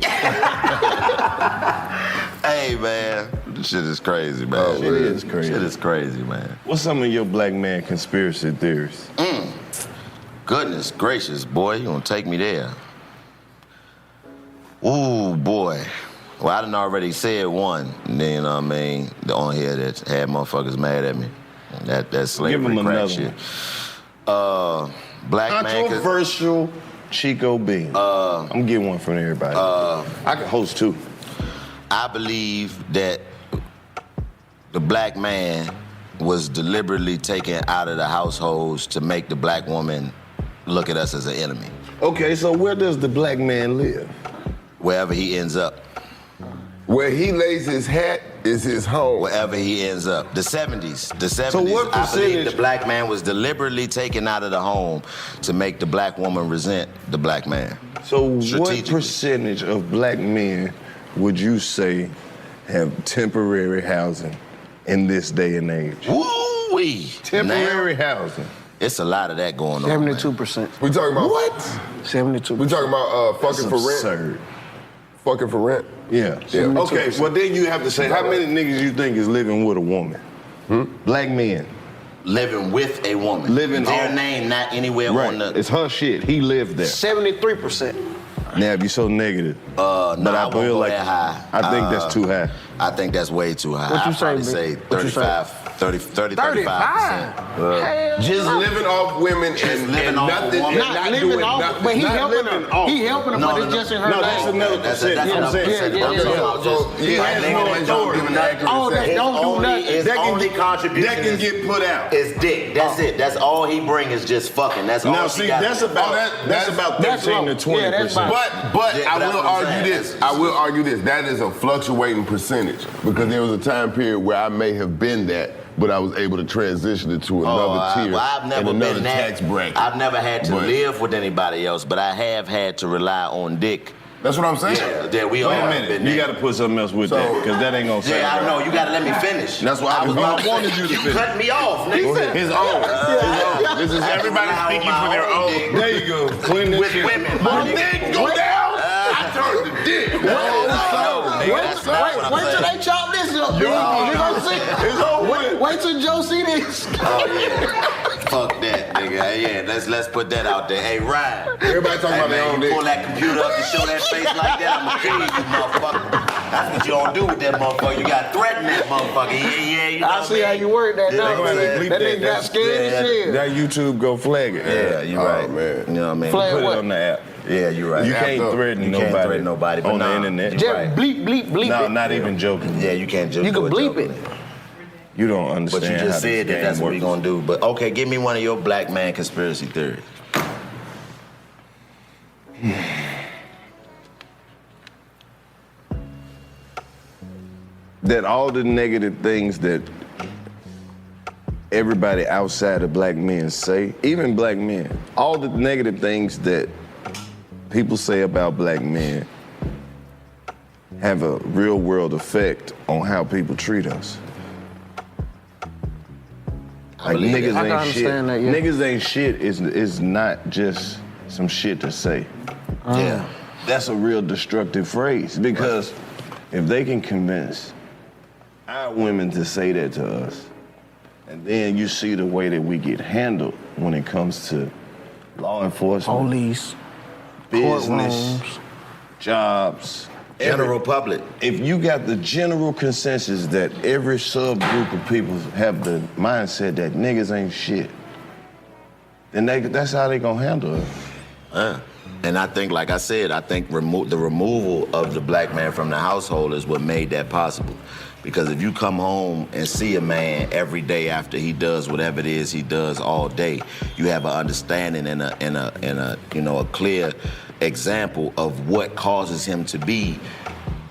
Hey, man. This shit is crazy, man. Oh, it is crazy. Shit is crazy, man. What's some of your black man conspiracy theories? Goodness gracious, boy. You gonna take me there. Ooh, boy. Well, I done already said one, you know what I mean, on here that had motherfuckers mad at me. That slavery crack shit. Black man. Controversial Chico B. I'm gonna get one from everybody. I can host 2. I believe that the black man was deliberately taken out of the households to make the black woman look at us as an enemy. Okay, so where does the black man live? Wherever he ends up. Where he lays his hat is his home. Wherever he ends up. The 70s. So what I believe percentage- the black man was deliberately taken out of the home to make the black woman resent the black man. So what percentage of black men would you say have temporary housing in this day and age? Woo-wee. Temporary housing. It's a lot of that going on. 72%. We talking about what? 72. We talking about fucking for rent. Absurd. Fucking for rent. Yeah. Okay, well then you have to say how many niggas you think is living with a woman? Black men. Living with a woman. Living Their off- name not anywhere Right. on the. It's her shit. He lived there. 73%. Now, if you're so negative. No, but I won't go that high. I think that's too high. I think that's way too high. What you I'd probably say, say Big? What you say? 35%. Hell Just no. living off women Just and living off nothing. a woman. and Not doing living off, nothing. but he Not helping living her. off. He helping her, but it's just in her No, name. that's another percentage. That's I'm another saying. percentage. Yeah, I'm yeah, talking yeah. about So, just- yeah, that that's nigga no that don't give an accurate Oh, that his don't do only- nothing. His That can only get- contribution that can get put out. is dick. That's it. That's all he bring is just fucking. That's all Now, she see, got. that's about that's- about that's 13 to low. 20%. Yeah, that's about- But Yeah, I that's will what I'm argue saying. this. I will argue this. That is a fluctuating percentage because there was a time period where I may have been that, but I was able to transition it to another tier Well, I've never and another been that. tax bracket. I've never had to But- live with anybody else, but I have had to rely on dick. That's what I'm saying. Yeah, we all Wait a have minute. been You there. got to put something else with So- that because that ain't going to sound Yeah, I right. know. You gotta let me finish. That's why I was about to wanted say, you to finish. cut me off, nigga. His own. This is everybody speaking for their own. There you go. Clean this With shit. women. My dick go down. I turned to dick. Wait till they chop this up. You gonna see? It's over. Wait till Joe see this. Oh yeah. Fuck that, nigga. Yeah, let's put that out there. Hey, Ryan. Everybody talking about their own dick. Pull that computer up and show that face like that, I'ma kill you, motherfucker. That's what you don't do with that motherfucker. You gotta threaten that motherfucker. Yeah, you know I see how you work that. They gonna have to bleep That nigga got scared as shit. That YouTube go flag it. Yeah, you right. Man. You know what I mean? Flag Put what? it on the app. Yeah, you're right. You can't threaten nobody but on nah, the internet. Just right. bleep No, it. not even joking. Yeah, you can't just You can bleep it. You don't understand. But you how just said this that that's game what we works. gonna do. But okay, give me one of your black man conspiracy theories. That all the negative things that everybody outside of black men say, even black men, all the negative things that people say about black men have a real world effect on how people treat us. Like niggas ain't shit. That, yeah. Niggas ain't shit is not just some shit to say. Yeah. That's a real destructive phrase because if they can convince our women to say that to us, and then you see the way that we get handled when it comes to law enforcement, police, business, courtrooms, jobs, General public. If you got the general consensus that every subgroup of people have the mindset that niggas ain't shit, then that's how they gonna handle it. And I think, like I said, I think the removal of the black man from the household is what made that possible. Because if you come home and see a man every day after he does whatever it is he does all day, you have an understanding and a clear example of what causes him to be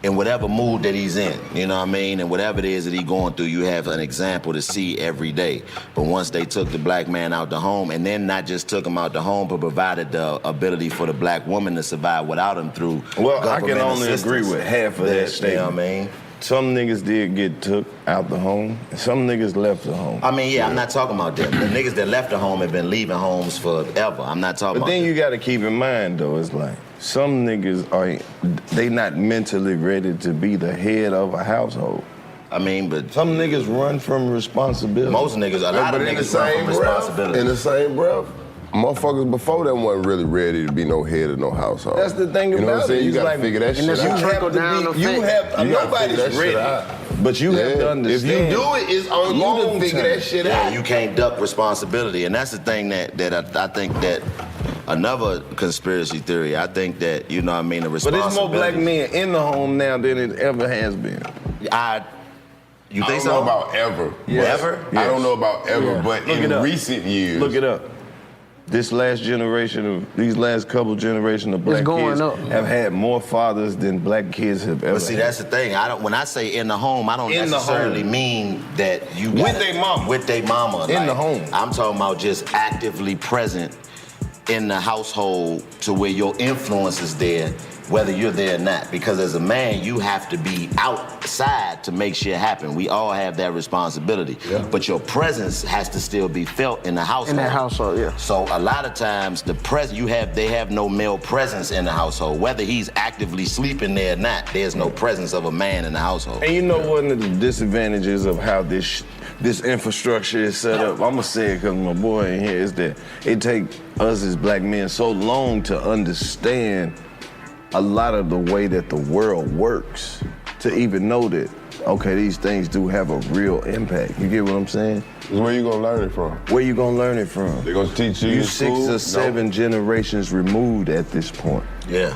in whatever mood that he's in, you know what I mean? And whatever it is that he's going through, you have an example to see every day. But once they took the black man out the home, and then not just took him out the home, but provided the ability for the black woman to survive without him through Well, I can government only agree assistance. with half of that statement. You know what I mean? Some niggas did get took out the home, and some niggas left the home. I mean, yeah, I'm not talking about them. The niggas that left the home have been leaving homes forever. I'm not talking But about then them. you gotta keep in mind though, it's like some niggas they not mentally ready to be the head of a household. I mean, but some niggas run from responsibility. Most niggas, a lot of niggas run from responsibility. In the same breath, motherfuckers before them wasn't really ready to be no head of no household. That's the thing you know about what I'm saying? it. You It's gotta like- figure that and shit that's out. you trickle down effect. You have nobody's ready, but you have to understand. If you do it, it's on you to figure that shit Yeah, out. you can't duck responsibility, and that's the thing that I think that another conspiracy theory. I think that you know what I mean the But responsibility. there's more black men in the home now than it ever has been. You I think don't so? know about ever. Yes. Ever? I don't know about ever, Yeah. but Look it in up. recent years. Look it up. This last generation of these last couple generations of black going kids up. have had more fathers than black kids have ever. But see, that's the thing. When I say in the home, I don't In the necessarily home. mean that you With gotta- they mama. With their mama. In the home. I'm talking about just actively present in the household to where your influence is there, whether you're there or not. Because as a man, you have to be outside to make shit happen. We all have that responsibility. But your presence has to still be felt in the household. In that household, yeah. So a lot of times they have no male presence in the household. Whether he's actively sleeping there or not, there's no presence of a man in the household. And you know one of the disadvantages of how this infrastructure is set up, I'm gonna say it because my boy in here, is that it take us as black men so long to understand a lot of the way that the world works to even know that, okay, these things do have a real impact. You get what I'm saying? Where you gonna learn it from? Where you gonna learn it from? They gonna teach you You in 6 school? or 7 generations removed at this point. Yeah.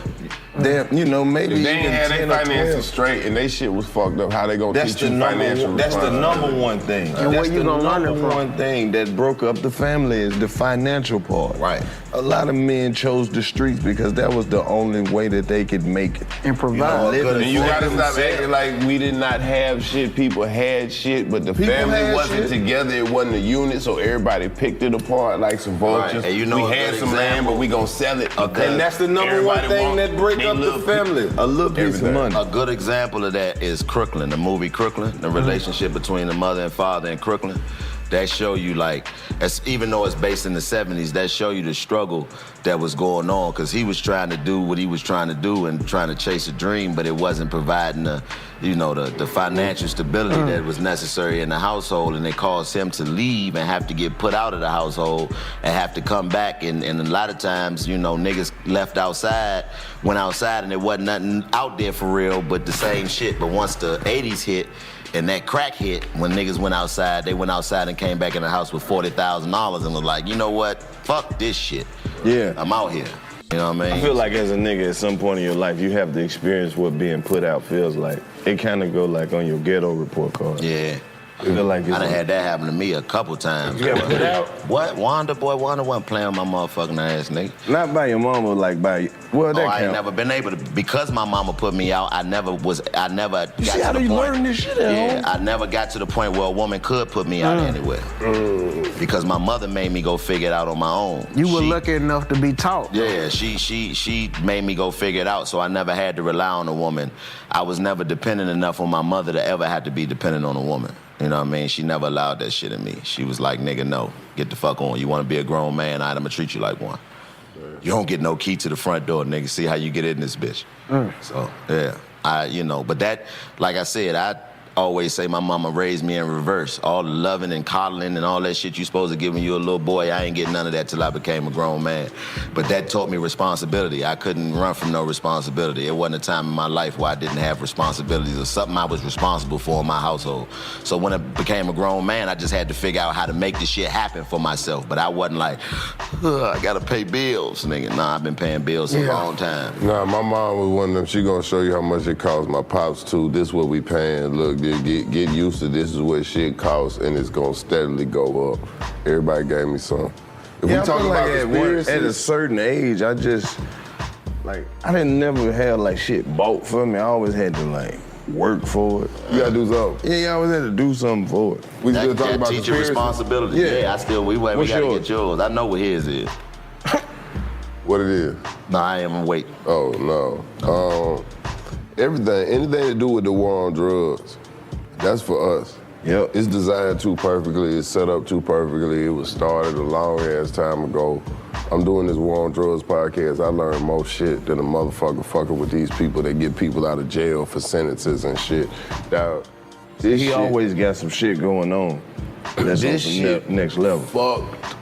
Damn, you know, maybe If they even ain't had 10 their or 12. finances straight and they shit was fucked up, how they gonna That's teach the you financial That's the responsibility? number one thing. And where That's you the gonna learn it number from? one thing that broke up the family is the financial part. Right. A lot of men chose the streets because that was the only way that they could make and provide. And you gotta stop acting like we did not have shit. People had shit, but the People family had wasn't shit. together. It wasn't a unit, so everybody picked it apart like some vultures. Right. And you know we a had good some land, example? but we gonna sell it. A good- And that's the number one Everybody thing want that break they up the little family. A little piece of Everything. money. A good example of that is Crooklyn, the movie Crooklyn, the relationship between the mother and father in Crooklyn. that show you like, even though it's based in the 70s, that show you the struggle that was going on, because he was trying to do what he was trying to do and trying to chase a dream, but it wasn't providing the financial stability that was necessary in the household, and it caused him to leave and have to get put out of the household and have to come back, and a lot of times, niggas went outside and there wasn't nothing out there for real but the same shit. But once the 80s hit and that crack hit, when niggas went outside, they went outside and came back in the house with $40,000 and was like, you know what, fuck this shit. Yeah. I'm out here. You know what I mean? I feel like as a nigga, at some point in your life, you have to experience what being put out feels like. It kind of go like on your ghetto report card. Yeah. I feel like I done had that happen to me a couple times. You got put out? What? Wanda wasn't playing with my motherfucking ass, nigga. Not by your mama, like by, well, that I ain't count. never been able to, because my mama put me out, I never got to the point. See how you learn this shit at home? I never got to the point where a woman could put me out anywhere. Because my mother made me go figure it out on my own. You were lucky enough to be taught. Yeah, she made me go figure it out, so I never had to rely on a woman. I was never dependent enough on my mother to ever have to be dependent on a woman. You know what I mean? She never allowed that shit in me. She was like, nigga, no, get the fuck on. You want to be a grown man, I'm gonna treat you like one. You don't get no key to the front door, nigga. See how you get in this bitch. So, yeah, but that, like I said, I always say my mama raised me in reverse. All the loving and coddling and all that shit you supposed to give when you a little boy, I ain't get none of that till I became a grown man. But that taught me responsibility. I couldn't run from no responsibility. It wasn't a time in my life where I didn't have responsibilities or something I was responsible for in my household. So when I became a grown man, I just had to figure out how to make this shit happen for myself. But I wasn't like, I gotta pay bills, nigga. Nah, I've been paying bills a long time. Nah, my mom was one of them. She gonna show you how much it costs. My pops too. This what we paying. Look, get used to this is what shit costs, and it's gonna steadily go up. Everybody gave me some. If Yeah, we talking about at a certain age, I just, I didn't never have shit bought for me. I always had to work for it. You gotta do something. Yeah, I always had to do something for it. We still talking about teach you responsibility. Yeah, we gotta get yours. I know what his is. What it is? No, I am wait. Oh no. Anything to do with the war on drugs, that's for us. Yep. It's designed too perfectly. It's set up too perfectly. It was started a long ass time ago. I'm doing this War on Drugs podcast. I learned more shit than a motherfucker fucking with these people that get people out of jail for sentences and shit. Dog, He always got some shit going on. That's this on shit next level. Fucked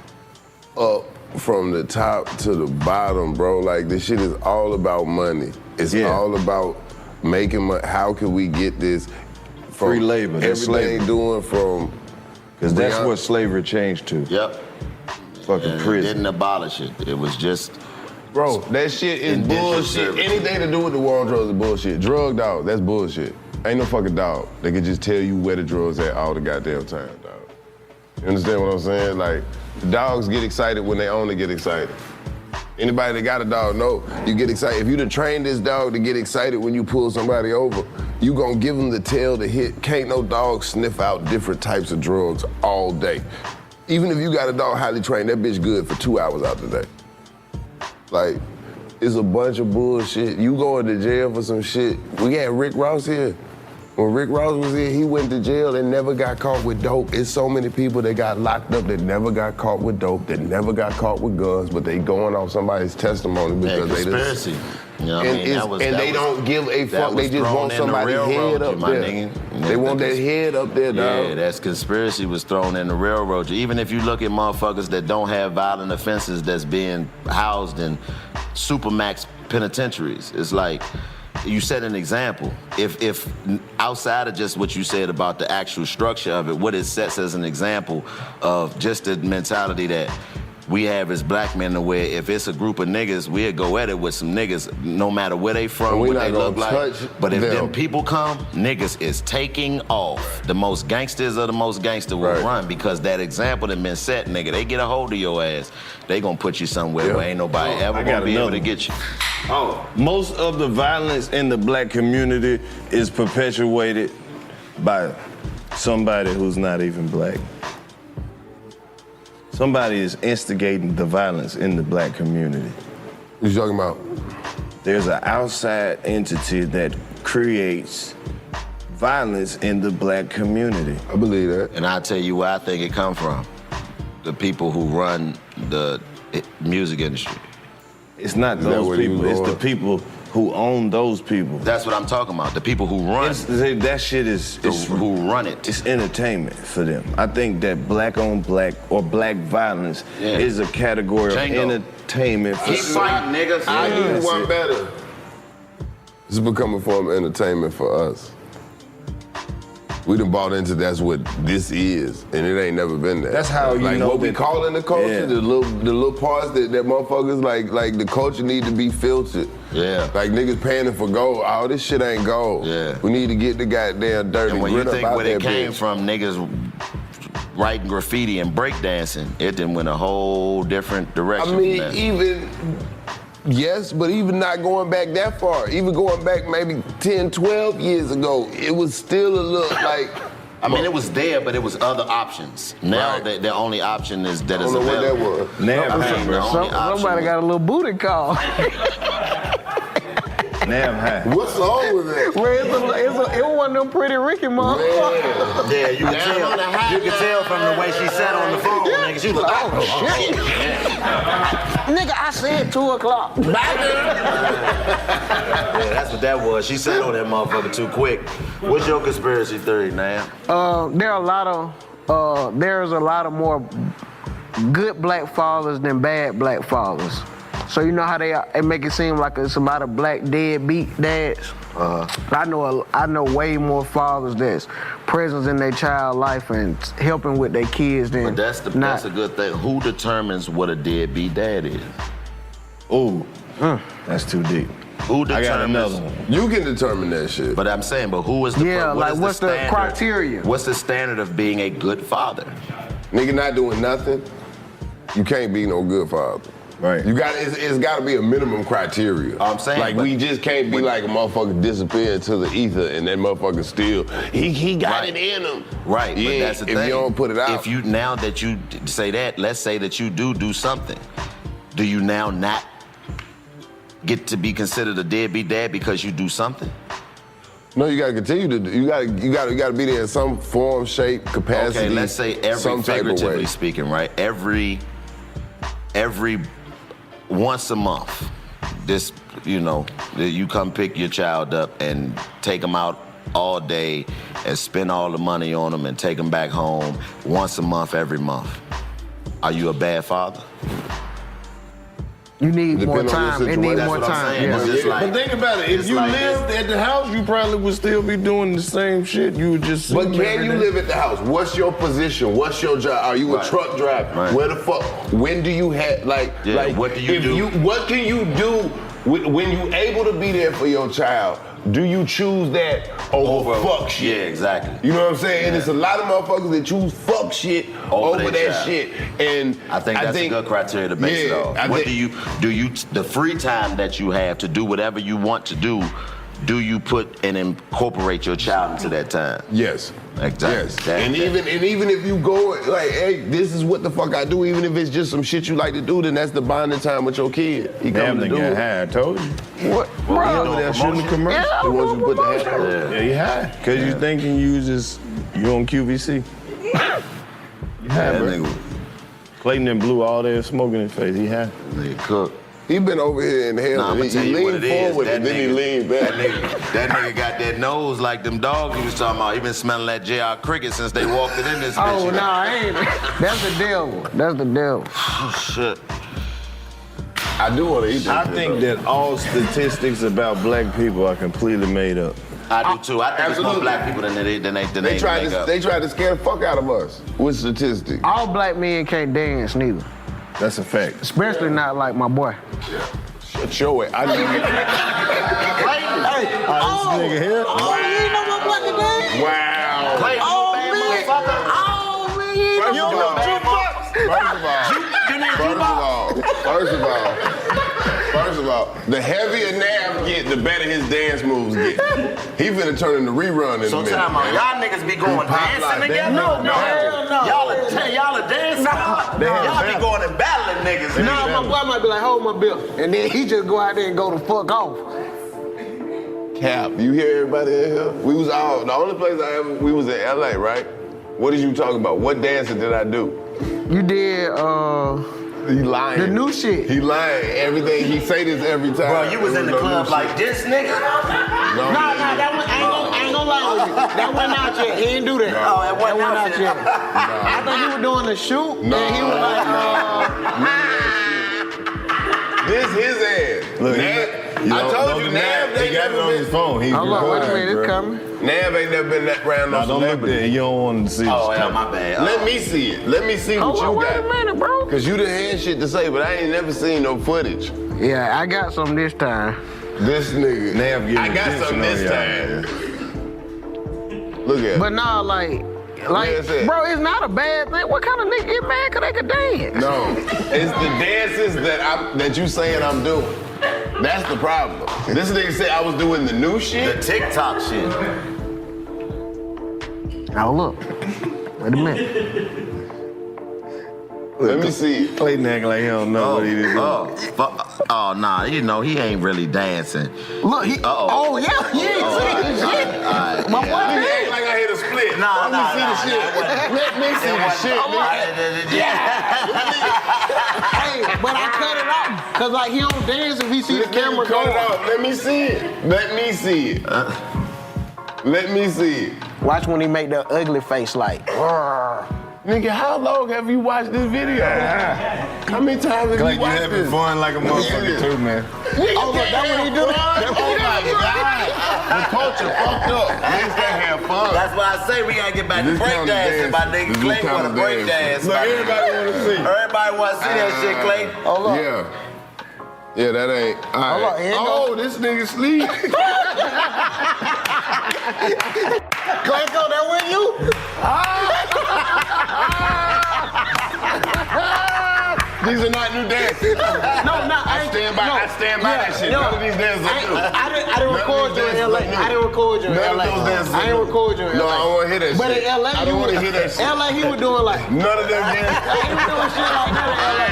up from the top to the bottom, bro. Like, this shit is all about money. It's all about making money. How can we get this from free labor? Everything doing from... Because that's what slavery changed to. Yep. Fucking prison. It didn't abolish it. It was just... Bro, that shit is bullshit. Anything to do with the war on drugs is bullshit. Drug dog, that's bullshit. Ain't no fucking dog. They can just tell you where the drugs at all the goddamn time, dog. You understand what I'm saying? Like, the dogs get excited when they only get excited. Anybody that got a dog know you get excited. If you done trained this dog to get excited when you pull somebody over, you gonna give them the tail to hit. Can't no dog sniff out different types of drugs all day. Even if you got a dog highly trained, that bitch good for 2 hours out the day. Like, it's a bunch of bullshit. You going to jail for some shit. We had Rick Ross here. When Rick Ross was here, he went to jail and never got caught with dope. It's so many people that got locked up that never got caught with dope, that never got caught with guns, but they going off somebody's testimony because they conspiracy. You know what I mean? They don't give a fuck. They just want somebody's head up there. They want that head up there, dog. Yeah, that's conspiracy was thrown in the railroad. Even if you look at motherfuckers that don't have violent offenses that's being housed in supermax penitentiaries, it's like, you set an example. If outside of just what you said about the actual structure of it, what it sets as an example of just the mentality that we have as black men, to where if it's a group of niggas, we'll go at it with some niggas, no matter where they from, what they look like. But if them people come, niggas is taking off. The most gangsters of the most gangster will run, because that example that been set, nigga, they get a hold of your ass, they gonna put you somewhere where ain't nobody ever gonna be able to get you. Most of the violence in the black community is perpetuated by somebody who's not even black. Somebody is instigating the violence in the black community. What you talking about? There's an outside entity that creates violence in the black community. I believe that. And I'll tell you where I think it come from. The people who run the music industry. It's not those people, it's the people who own those people. That's what I'm talking about. The people who run that shit is who run it. It's entertainment for them. I think that black on black or black violence is a category of entertainment for Keep fighting, niggas. I give you one better. It's become a form of entertainment for us. We done bought into that's what this is, and it ain't never been that. That's how you know what we call in the culture, the little parts that motherfuckers like the culture need to be filtered. Yeah. Like niggas panning for gold. Oh, this shit ain't gold. Yeah. We need to get the goddamn dirty And when you grit think up out where that it came bitch. from, niggas writing graffiti and breakdancing, it done went a whole different direction. I mean, from that. even, yes, but even not going back that far, even going back maybe 10, 12 years ago, it was still a little like... I mean, it was there, but it was other options. Now the only option is that it's I don't know available. what that was. Somebody got a little booty call. Damn high. What song was that? It was one of them Pretty Ricky motherfuckers. Yeah, you can tell. You can tell from the way she sat on the phone, nigga. She was like, oh, shit. Nigga, I said 2 o'clock. Yeah, that's what that was. She sat on that motherfucker too quick. What's your conspiracy theory, Nam? There's a lot of more good black fathers than bad black fathers. So you know how they make it seem like it's a lot of black deadbeat dads? I know way more fathers that's present in their child life and helping with their kids than But that's a good thing. Who determines what a deadbeat dad is? Ooh, that's too deep. Who I got determines? another one. You can determine that shit. But I'm saying, but who is the what's the standard? criteria? What's the standard of being a good father? Nigga not doing nothing, you can't be no good father. Right. It's got to be a minimum criteria. I'm saying, like we just can't be like a motherfucker disappear into the ether and that motherfucker still he got it in him. Right, but that's the thing. If you don't put it out. If you now that you say that, let's say that you do something, do you now not get to be considered a deadbeat dad because you do something? No, you gotta continue to do. You gotta be there in some form, shape, capacity. Okay, let's say figuratively speaking, right? Every once a month, you come pick your child up and take them out all day and spend all the money on them and take them back home once a month, every month. Are you a bad father? You need more time. It needs more time. Yeah. But think about it. If you lived at the house, you probably would still be doing the same shit. You would just. But can you live at the house? What's your position? What's your job? Are you a truck driver? Right. Where the fuck? When do you have what do you do? What can you do when you able to be there for your child? Do you choose that over fuck shit? Yeah, exactly. You know what I'm saying? And it's a lot of motherfuckers that choose fuck shit over that child. shit. And I think that's a good criteria to base it off. What do you the free time that you have to do whatever you want to do you put and incorporate your child into that time? Yes. Exactly. Yes. And even if you go like, hey, this is what the fuck I do, even if it's just some shit you like to do, then that's the bonding time with your kid. He Damn, coming to do it. I told you. What? Bro, he over there shooting the commercial. Yeah, the ones you put the hat on. Yeah, you high. Cause you thinking you on QVC. You high, bro. Clayton done blew all that smoke in his face. He high. Nigga cook. He been over here in hell. Nah, He leaned forward and then he leaned back. That nigga got that nose like them dogs he was talking about. He been smelling that JR Cricket since they walked it in this bitch. Oh, nah, I ain't. That's the devil. That's the devil. Oh, shit. I do want to eat that. I think that all statistics about black people are completely made up. I do too. I think it's more black people than they tried make up. They tried to scare the fuck out of us with statistics. All black men can't dance neither. That's a fact. Especially not like my boy. Shut your way. I know. Hey, This nigga here. oh, you ain't know my boy can dance? Wow. Clayton, Oh, bad man. motherfucker. Oh, man, you ain't know my First of all, the heavier Nav get, the better his dance moves get. He finna turn into rerun in a minute. Time out. Y'all niggas be going dancing together? No, hell no. Y'all are dancing? Y'all be going and battling niggas. Nah, my boy might be like, hold my bill. And then he just go out there and go the fuck off. Cap, you hear everybody in here? We was all, the only place we was in LA, right? What did you talk about? What dancing did I do? You did, He lying. the new shit. He lying. Everything, he say this every time. Bro, you was in the no club new like shit. this, nigga? No, that one, I ain't gonna lie with you. That wasn't out yet. He didn't do that. No, that wasn't out yet. I thought he was doing the shoot, and he was like, This his ass. Look, I told you, Nav he ain't got it never on his been. phone. He's hold on, wait a recording, minute, bro. it's coming. Nav ain't never been that round no Nah, don't look there. celebrity. You don't want to see. Oh, yeah, my bad. Let me see it. Let me see what Hold on, you wait a got. minute, bro. Cause you done had shit to say, but I ain't never seen no footage. Yeah, I got some this time. This nigga. Nav getting I got attention some this on time. Look at But it. nah, like, That's it. bro, it's not a bad thing. What kind of nigga get mad cause they can dance? No, it's the dances that you saying I'm doing. That's the problem. This nigga said I was doing the new shit. The TikTok shit. Now look, wait a minute. Let me see it. Clayton acting like he don't know what he did. Oh, nah, you know, he ain't really dancing. Look, he. Oh yeah, he ain't saying shit. My boy, Nigga act like I hit a split. Nah, Let me see the shit. Let me see the shit, nigga. Hey, but I cut it off cause like he don't dance if he see the camera Cut going. it off. Let me see it. Let me see it. Let me see it. Watch when he make the ugly face like. Nigga, how long have you watched this video? How many times have Like you you watched having this? fun like a motherfucker too, man. Oh look, that's what he do. Oh my God. The culture fucked up. Niggas can't have fun. That's why I say we gotta get back to This kind of breakdancing. My dance. nigga This Clay kind wanna of break dance. dance. Look, everybody wanna see. Everybody wanna see that shit, Clay. Hold on. Yeah. Yeah, that ain't. All Hold right. on, here you Oh, this nigga sleep. Clayco, that with you? These are not new dances. No, I stand by that shit. None of these dances are new. I didn't record you in LA. I didn't record you in None of LA. those dances I are didn't new. record you in LA. No, I don't wanna hear that But shit. in LA, I don't wanna hear that shit. LA, he was doing like. None of them dances. He was doing shit like that in LA.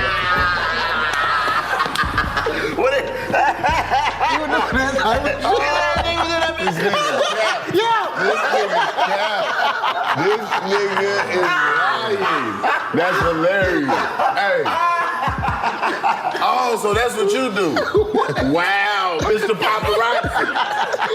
What it? He was doing that type of shit. This nigga cap. Yeah. This nigga cap. This nigga is lying. That's hilarious. Hey. Oh, so that's what you do. Wow, Mr. Paparazzi.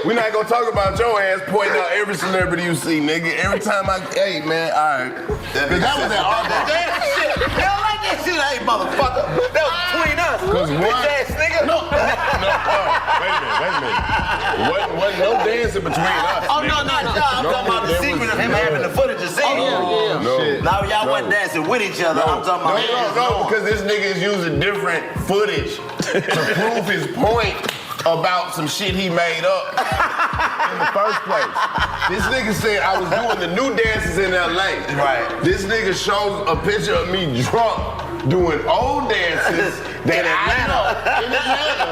We're not gonna talk about your ass pointing out every celebrity you see, nigga. Every time hey man, all right. That was that Harvey. That shit. They don't like that shit, hey, motherfucker. That was between us. Cause Bitch ass nigga. No, wait a minute. Wasn't no dancing between us. Oh, no. I'm talking about the secret of him having the footage of seeing. yeah. No. Now y'all wasn't dancing with each other. I'm talking about No, because this nigga is using different footage to prove his point about some shit he made up in the first place. This nigga said I was doing the new dances in LA. Right. This nigga shows a picture of me drunk doing old dances that in Atlanta.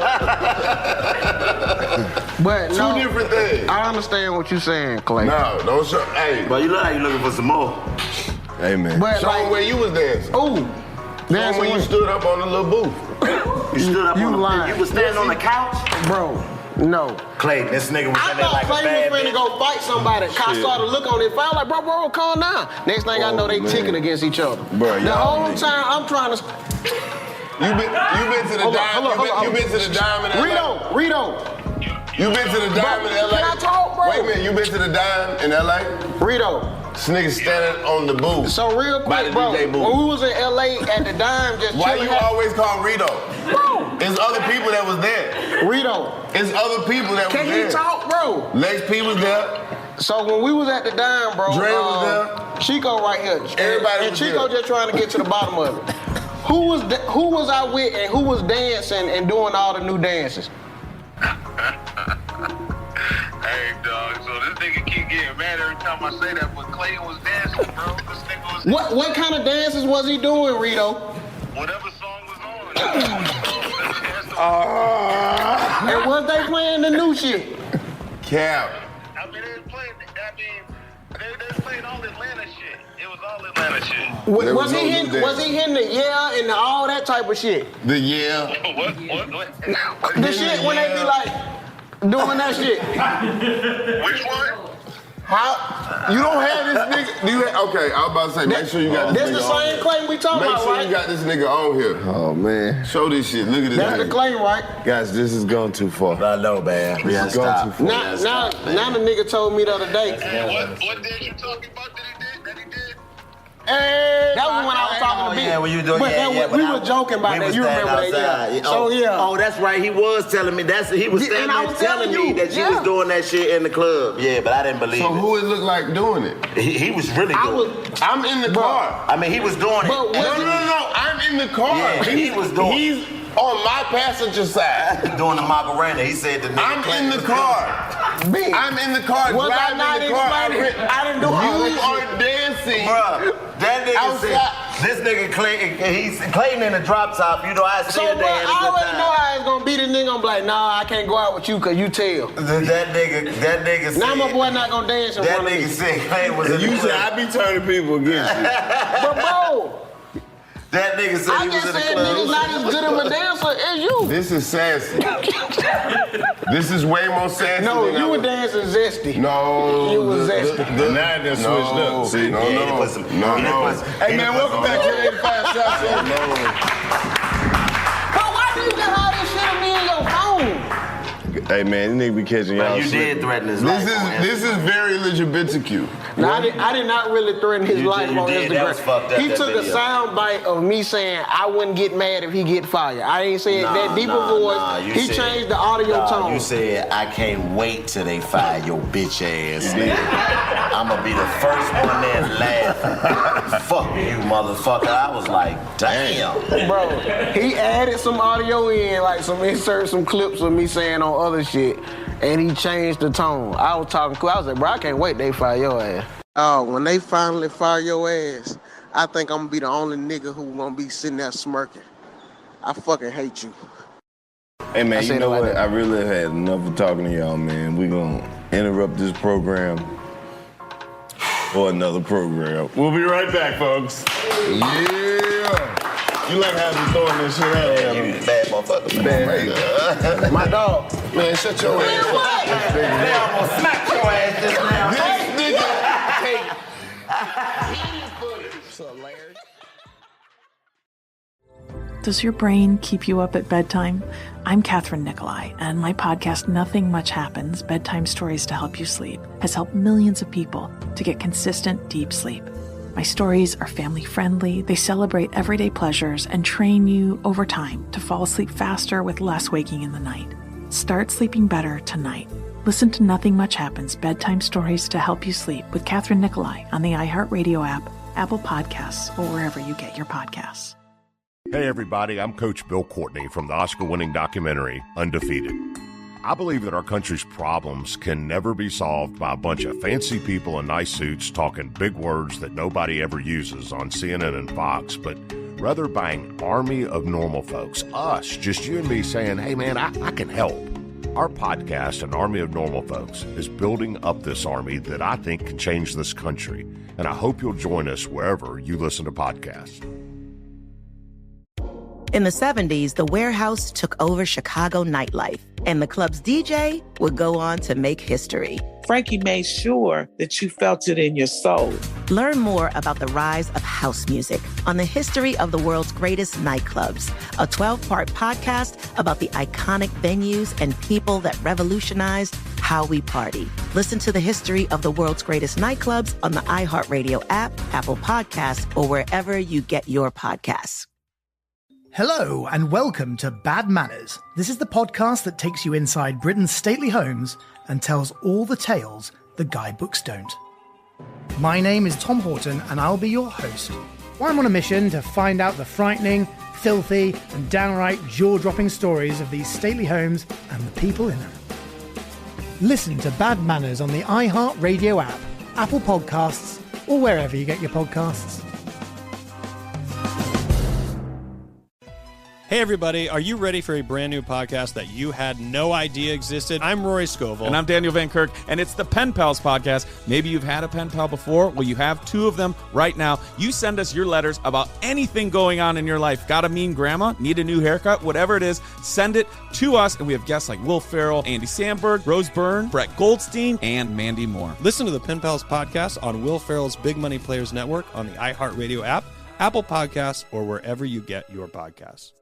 But Two different things. I understand what you're saying, Clay. No, don't show. Hey, But you look like you looking for some more. Hey, man. But show him where you was dancing. ooh, Show him when you stood up on the little booth. You stood up You on the lying. You was standing on the couch? bro, no. Clay, this nigga was I in there thought like a Clay bad was finna bitch. go fight somebody. I started to look on his phone like, bro, calm down. Next thing I know, they ticking against each other. Bro, the whole time I'm trying to. You been to the diamond? You been to the diamond in LA? Rito. You been to the diamond in LA? Can I talk, bro? Wait a minute, you been to the dime in LA? Rito. This nigga standing on the booth. So real by quick, the bro, DJ booth. when we was in LA at the dime just Why chilling. you always call Rito? Bro. It's other people that was there. Rito. It's other people that Can was there. he talk, bro? Lex P was there. So when we was at the dime, bro, Dre was there. Chico right here. Everybody and was Chico there. just trying to get to the bottom of it. Who was I with and who was dancing and doing all the new dances? Hey, dog, so this nigga keep getting mad every time I say that, but Clayton was dancing, bro. This nigga was What kind of dances was he doing, Rito? whatever song was on. And was they playing the new shit? Cap. I mean, they played all Atlanta shit. It was all Atlanta shit. Was he hitting the yeah and all that type of shit? The yeah. What? The shit when they be like, doing that shit. Which one? How? You don't have this nigga? Okay, I was about to say, make sure you got this nigga That's the on same here. claim we talking Make about, sure right? you got this nigga on here. Oh, man. Show this shit. Look at this That's the nigga. claim, right? Guys, this is going too far. I know, man. This is going too far. Now the nigga told me the other day. What did you talking about that he did? That was when I was talking to B. Yeah, when you doing, But we were joking about that. You remember that? Yeah. So yeah. Oh, that's right. He was telling me. He was Yeah, and I was telling me that you was doing that shit in the club. Yeah, but I didn't believe So it. who it looked like doing it? He was really doing it. I'm in the car. I mean, he was doing it. But No. I'm in the car. Yeah, he was doing it. He's on my passenger side. Doing the Macarena. He said the nigga. I'm in the car. I'm in the car. Was I driving not the car. explaining? I didn't do all that You shit. are dancing. Bruh, that nigga outside. said, this nigga Clayton in the drop top, you know, I see So, a bro, day I already know how it's gonna be. The nigga gonna be like, nah, I can't go out with you because you tell. That nigga said. Now my boy not gonna dance in That front of me. nigga said Clayton was in You the said club. I be turning people against you. But bro, That nigga said I he was just in the said club. niggas not as good of a dancer as you. This is sassy. This is way more sassy. No, than I you were was- dancing zesty. No. You was zesty. Now it done switched up. See? No. Hey, man, welcome back to 85 South Show. But why do you got all this shit of me in your phone? Hey, man, this nigga be catching y'all You slipping. did threaten his life. This is very LGBTQ. No, I did not really threaten his life you on did. Instagram. That was fucked up, He that took video. a sound bite of me saying I wouldn't get mad if he get fired. I ain't saying that deeper voice. you He said- changed the audio tone. You said, I can't wait till they fire your bitch ass nigga. I'm gonna be the first one there laughing. Fuck you, motherfucker. I was like, damn. Bro, he added some audio in, like some clips of me saying on other shit, and he changed the tone. I was talking cool. I was like, bro, I can't wait they fire your ass. Oh, when they finally fire your ass, I think I'm gonna be the only nigga who gonna be sitting there smirking. I fucking hate you. Hey, man, I you said know it like what? that. I really had enough of talking to y'all, man. We gonna interrupt this program for another program. We'll be right back, folks. Yeah. You like how we throwing this shit out here? You bad motherfucker. Bad. My dog. Man, shut your ass up. They almost smacked your ass just now. This nigga take Does your brain keep you up at bedtime? I'm Catherine Nicolai, and my podcast, Nothing Much Happens, Bedtime Stories to Help You Sleep, has helped millions of people to get consistent, deep sleep. My stories are family-friendly, they celebrate everyday pleasures, and train you over time to fall asleep faster with less waking in the night. Start sleeping better tonight. Listen to Nothing Much Happens, Bedtime Stories to Help You Sleep with Catherine Nicolai on the iHeartRadio app, Apple Podcasts, or wherever you get your podcasts. Hey everybody, I'm Coach Bill Courtney from the Oscar-winning documentary, Undefeated. I believe that our country's problems can never be solved by a bunch of fancy people in nice suits talking big words that nobody ever uses on CNN and Fox, but rather by an army of normal folks, us, just you and me saying, hey man, I can help. Our podcast, An Army of Normal Folks, is building up this army that I think can change this country, and I hope you'll join us wherever you listen to podcasts. In the 70s, the Warehouse took over Chicago nightlife, and the club's DJ would go on to make history. Frankie made sure that you felt it in your soul. Learn more about the rise of house music on the history of the world's greatest nightclubs, a 12-part podcast about the iconic venues and people that revolutionized how we party. Listen to the history of the world's greatest nightclubs on the iHeartRadio app, Apple Podcasts, or wherever you get your podcasts. Hello and welcome to Bad Manners. This is the podcast that takes you inside Britain's stately homes and tells all the tales the guidebooks don't. My name is Tom Horton and I'll be your host. I'm on a mission to find out the frightening, filthy and downright jaw-dropping stories of these stately homes and the people in them. Listen to Bad Manners on the iHeartRadio app, Apple Podcasts, or wherever you get your podcasts. Hey, everybody. Are you ready for a brand new podcast that you had no idea existed? I'm Rory Scovel. And I'm Daniel Van Kirk, and it's the Pen Pals podcast. Maybe you've had a pen pal before. Well, you have two of them right now. You send us your letters about anything going on in your life. Got a mean grandma? Need a new haircut? Whatever it is, send it to us. And we have guests like Will Ferrell, Andy Samberg, Rose Byrne, Brett Goldstein, and Mandy Moore. Listen to the Pen Pals podcast on Will Ferrell's Big Money Players Network on the iHeartRadio app, Apple Podcasts, or wherever you get your podcasts.